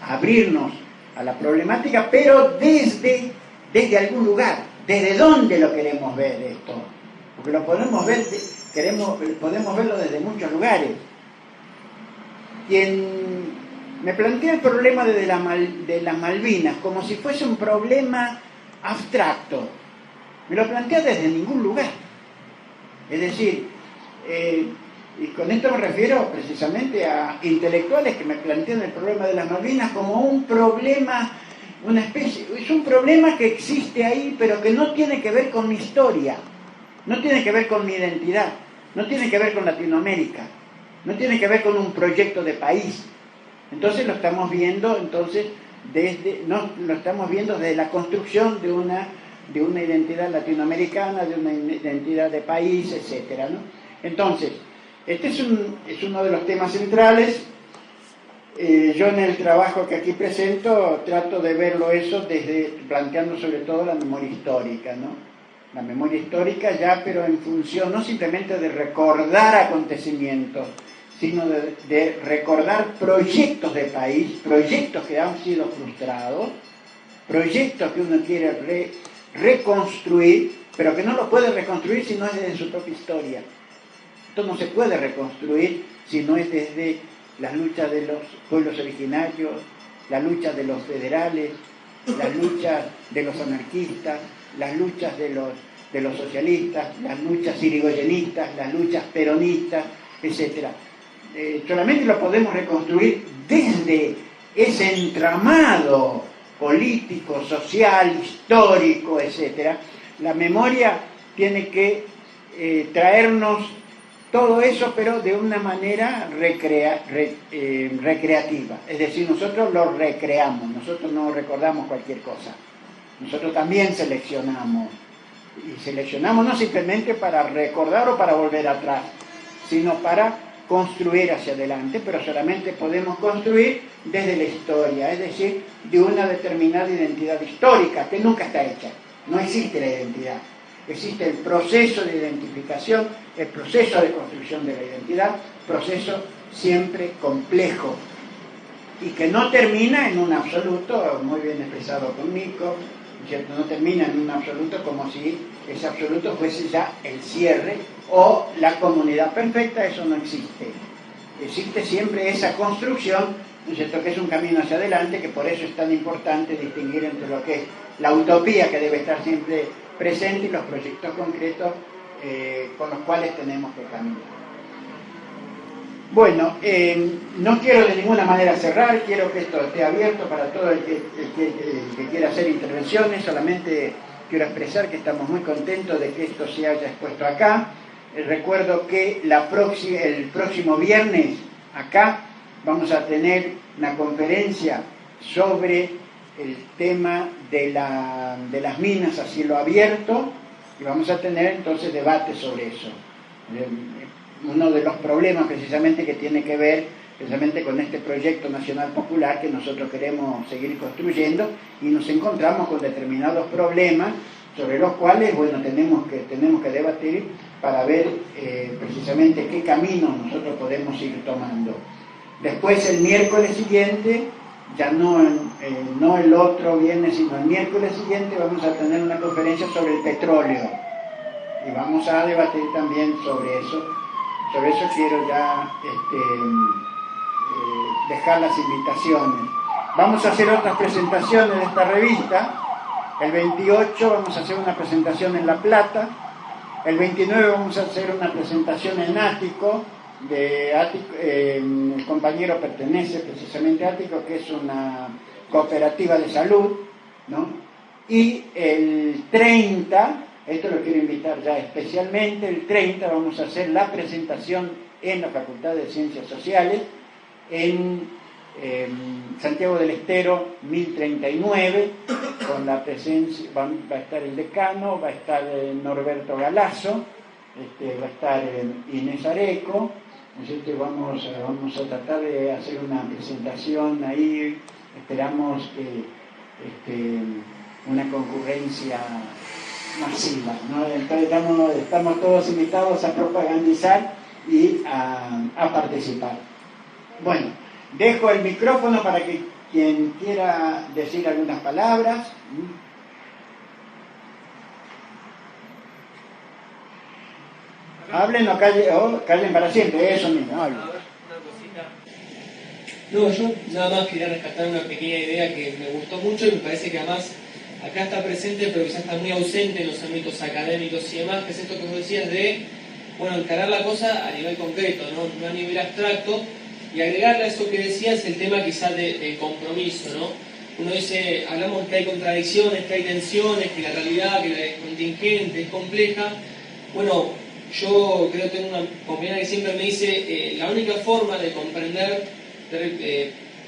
a abrirnos a la problemática, pero desde algún lugar. ¿Desde dónde lo queremos ver esto? Porque lo podemos ver, podemos verlo desde muchos lugares. Me plantea el problema de las Malvinas como si fuese un problema abstracto. Me lo plantea desde ningún lugar. Es decir, y con esto me refiero precisamente a intelectuales que me plantean el problema de las Malvinas como un problema, es un problema que existe ahí, pero que no tiene que ver con mi historia, no tiene que ver con mi identidad, no tiene que ver con Latinoamérica, no tiene que ver con un proyecto de país. Entonces lo estamos viendo desde la construcción de una identidad latinoamericana, de una identidad de país, etcétera, ¿no? Entonces, este es uno de los temas centrales. Yo en el trabajo que aquí presento trato de verlo eso planteando sobre todo la memoria histórica, ¿no? La memoria histórica ya, pero en función no simplemente de recordar acontecimientos, sino de recordar proyectos de país, proyectos que han sido frustrados, proyectos que uno quiere reconstruir, pero que no lo puede reconstruir si no es desde su propia historia. Esto no se puede reconstruir sino es desde las luchas de los pueblos originarios, la lucha de los federales, las luchas de los anarquistas, las luchas de los socialistas, las luchas irigoyenistas, las luchas peronistas, etc. Solamente lo podemos reconstruir desde ese entramado político, social, histórico, etc. La memoria tiene que traernos todo eso, pero de una manera recreativa. Es decir, nosotros lo recreamos, nosotros no recordamos cualquier cosa. Nosotros también seleccionamos. Y seleccionamos no simplemente para recordar o para volver atrás, sino para construir hacia adelante, pero solamente podemos construir desde la historia, es decir, de una determinada identidad histórica que nunca está hecha. No existe la identidad. Existe el proceso de identificación, el proceso de construcción de la identidad, proceso siempre complejo y que no termina en un absoluto, muy bien expresado con Nico, ¿cierto? No termina en un absoluto como si ese absoluto fuese ya el cierre o la comunidad perfecta. Eso no existe. Existe siempre esa construcción, ¿no es cierto?, que es un camino hacia adelante, que por eso es tan importante distinguir entre lo que es la utopía, que debe estar siempre presente, y los proyectos concretos con los cuales tenemos que caminar. Bueno, no quiero de ninguna manera cerrar, quiero que esto esté abierto para todo el que quiera hacer intervenciones. Solamente quiero expresar que estamos muy contentos de que esto se haya expuesto acá. Recuerdo que el próximo viernes acá vamos a tener una conferencia sobre el tema de las minas a cielo abierto, y vamos a tener entonces debate sobre eso. Uno de los problemas precisamente que tiene que ver precisamente con este proyecto nacional popular que nosotros queremos seguir construyendo, y nos encontramos con determinados problemas sobre los cuales, bueno, tenemos que debatir para ver precisamente qué camino nosotros podemos ir tomando. Después, el miércoles siguiente, ya no el otro viernes, sino el miércoles siguiente, vamos a tener una conferencia sobre el petróleo, y vamos a debatir también sobre eso. Sobre eso quiero ya dejar las invitaciones. Vamos a hacer otras presentaciones de esta revista. El 28 vamos a hacer una presentación en La Plata. El 29 vamos a hacer una presentación en Ático. El compañero pertenece precisamente a Ático, que es una cooperativa de salud, ¿no? Y el 30, esto lo quiero invitar ya especialmente, el 30 vamos a hacer la presentación en la Facultad de Ciencias Sociales, en Santiago del Estero 1039, con la presencia, va a estar el decano, va a estar Norberto Galazo, va a estar Inés Areco. Vamos a tratar de hacer una presentación ahí, esperamos que una concurrencia masiva, ¿no? Entonces estamos todos invitados a propagandizar y a participar. Bueno, dejo el micrófono para que quien quiera decir algunas palabras. Hablen o callen para siempre, eso mismo, hablen. No, yo nada más quería rescatar una pequeña idea que me gustó mucho y me parece que además acá está presente, pero quizás está muy ausente en los ámbitos académicos y demás, que es esto que vos decías de, bueno, encarar la cosa a nivel concreto, no a nivel abstracto, y agregarle a eso que decías el tema quizás del compromiso, ¿no? Uno dice, hablamos que hay contradicciones, que hay tensiones, que la realidad, que la es contingente, es compleja. Bueno, yo creo que tengo una compañera que siempre me dice, la única forma de comprender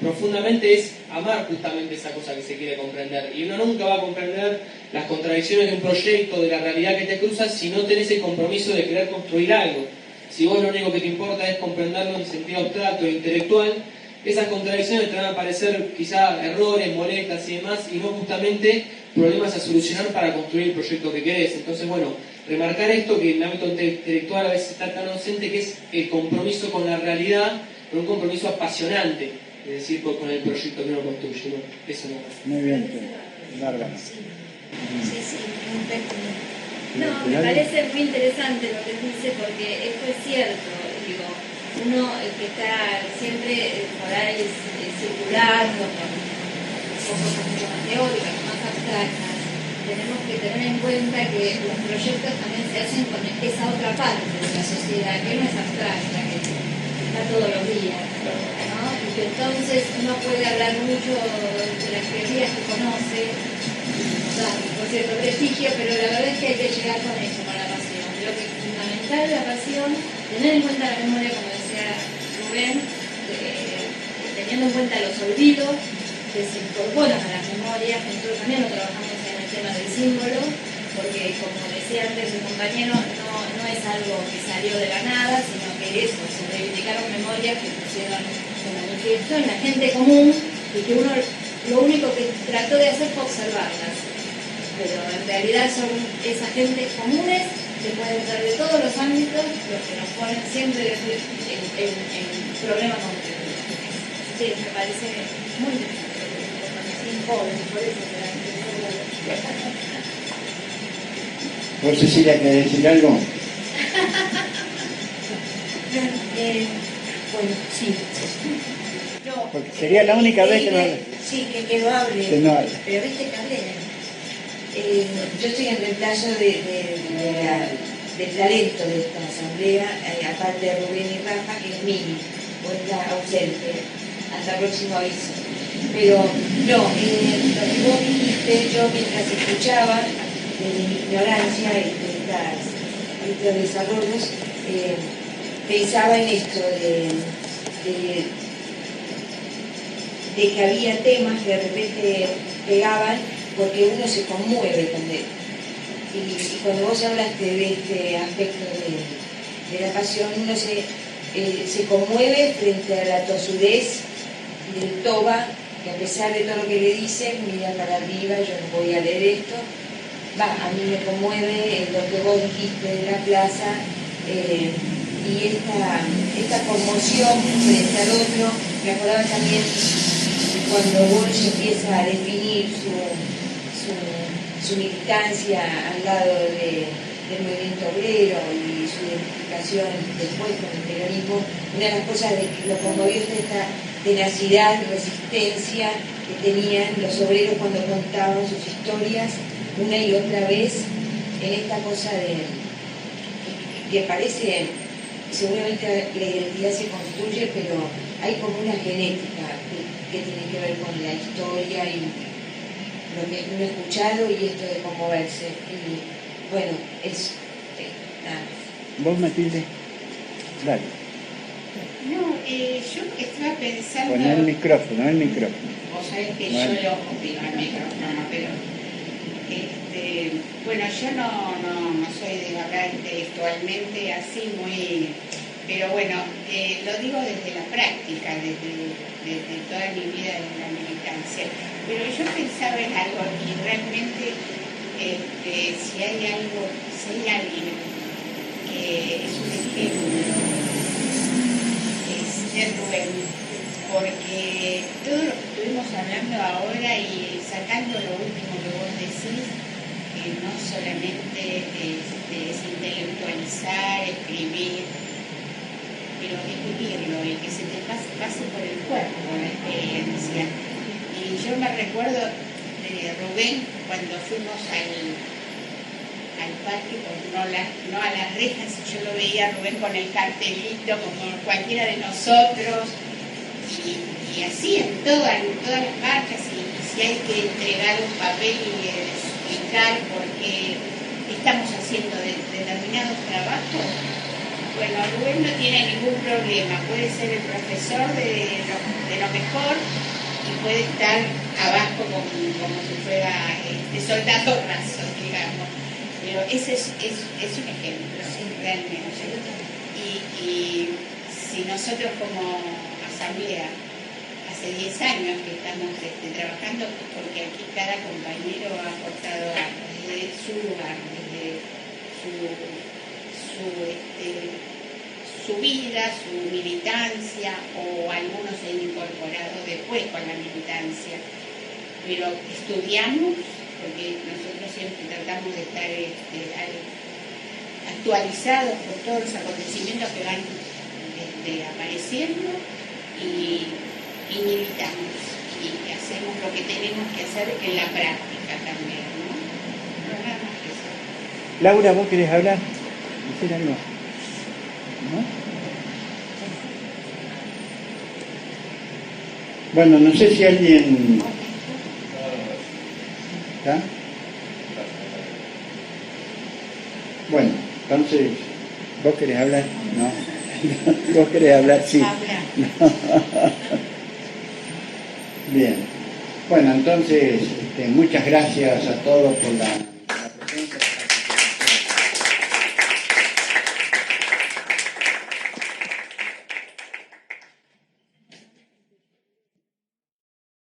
profundamente es amar justamente esa cosa que se quiere comprender, y uno nunca va a comprender las contradicciones de un proyecto, de la realidad que te cruza, si no tenés el compromiso de querer construir algo. Si vos lo único que te importa es comprenderlo en sentido abstracto e intelectual, esas contradicciones te van a parecer quizá errores, molestas y demás, y no justamente problemas a solucionar para construir el proyecto que querés. Entonces, bueno, remarcar esto, que en el ámbito intelectual a veces está tan ausente, que es el compromiso con la realidad, pero un compromiso apasionante, es decir, con el proyecto que uno construye, ¿no? Eso no pasa. Muy bien, larga. No, me parece muy interesante lo que dice, porque esto es cierto, digo, uno que está siempre por ahí circulando con cosas mucho más teóricas, más abstractas, tenemos que tener en cuenta que los proyectos también se hacen con esa otra parte de la sociedad, que no es abstracta, que está todos los días, ¿no? Y que entonces uno puede hablar mucho de las teorías que conoce, por cierto prestigio, pero la verdad es que hay que llegar con eso, con la pasión. Lo que es fundamental la pasión, tener en cuenta la memoria, como decía Rubén, teniendo en cuenta los olvidos que se incorporan a las memorias. Nosotros también lo trabajamos en el tema del símbolo, porque como decía antes el compañero, no es algo que salió de la nada, sino que eso, se reivindicaron memorias que pusieron de manifiesto en la gente común y que uno lo único que trató de hacer fue observarlas. Pero en realidad son esas gentes comunes que pueden ser de todos los ámbitos los que nos ponen siempre en problemas concretos. Sí, me parece muy interesante. Sin jóvenes, por eso se da ¿Vos, Cecilia, querés decir algo? Bueno, sí. Porque sería la única vez que no... Sí, que no hable. Que no hable. Pero viste que hablé. Yo estoy en reemplazo del talento de esta asamblea, aparte de Rubén y Rafa, que es Mini, o está ausente, hasta el próximo aviso. Pero no, lo que vos dijiste, yo mientras escuchaba de mi ignorancia y de estos desarrollos, pensaba en esto de que había temas que de repente pegaban porque uno se conmueve también. Y cuando vos hablaste de este aspecto de la pasión, uno se conmueve frente a la tosudez del toba, que a pesar de todo lo que le dicen, mira para arriba, yo no voy a leer esto. A mí me conmueve lo que vos dijiste de la plaza, y esta conmoción frente al otro. Me acordaba también cuando Walsh empieza a definir su militancia al lado del movimiento obrero y su identificación después con el peronismo. Una de las cosas que lo conmovió es esta tenacidad, resistencia que tenían los obreros cuando contaban sus historias una y otra vez, en esta cosa que parece, seguramente la identidad se construye, pero hay como una genética que tiene que ver con la historia y lo que uno ha escuchado y esto de conmoverse. Y bueno, es nada. ¿Vos, Matilde? Dale. No, yo estaba pensando... Poné el micrófono. Vos sabés que yo lo opino al micrófono, pero... bueno, yo no soy de hablar intelectualmente así muy... Pero bueno, lo digo desde la práctica, desde toda mi vida en la militancia. Pero yo pensaba en algo que realmente, si hay alguien que es un ejemplo, es Rubén, porque todo lo que estuvimos hablando ahora y sacando lo último que vos decís, que no solamente es intelectualizar, escribir, pero es vivirlo y que se te pase por el cuerpo la experiencia. Y yo me recuerdo de Rubén cuando fuimos al parque, no a las rejas, yo lo veía a Rubén con el cartelito como cualquiera de nosotros, y así en todas las marchas, y si hay que entregar un papel y explicar por qué estamos haciendo determinados trabajos, bueno, Rubén no tiene ningún problema, puede ser el profesor de lo mejor y puede estar abajo como si fuera soldado raso, digamos. Pero ese es un ejemplo, realmente. Y si nosotros como asamblea hace 10 años que estamos trabajando, porque aquí cada compañero ha aportado desde su lugar, desde su vida, su militancia, o algunos se han incorporado después con la militancia, pero estudiamos, porque nosotros siempre tratamos de estar actualizados por todos los acontecimientos que van apareciendo y militamos y hacemos lo que tenemos que hacer en la práctica también, ¿no? No nada más que eso. Laura, ¿vos querés hablar? ¿Decir algo? ¿No? Bueno, no sé si alguien... ¿Está? Bueno, entonces, ¿vos querés hablar? No. ¿Vos querés hablar? Sí. No. Bien. Bueno, entonces, muchas gracias a todos por la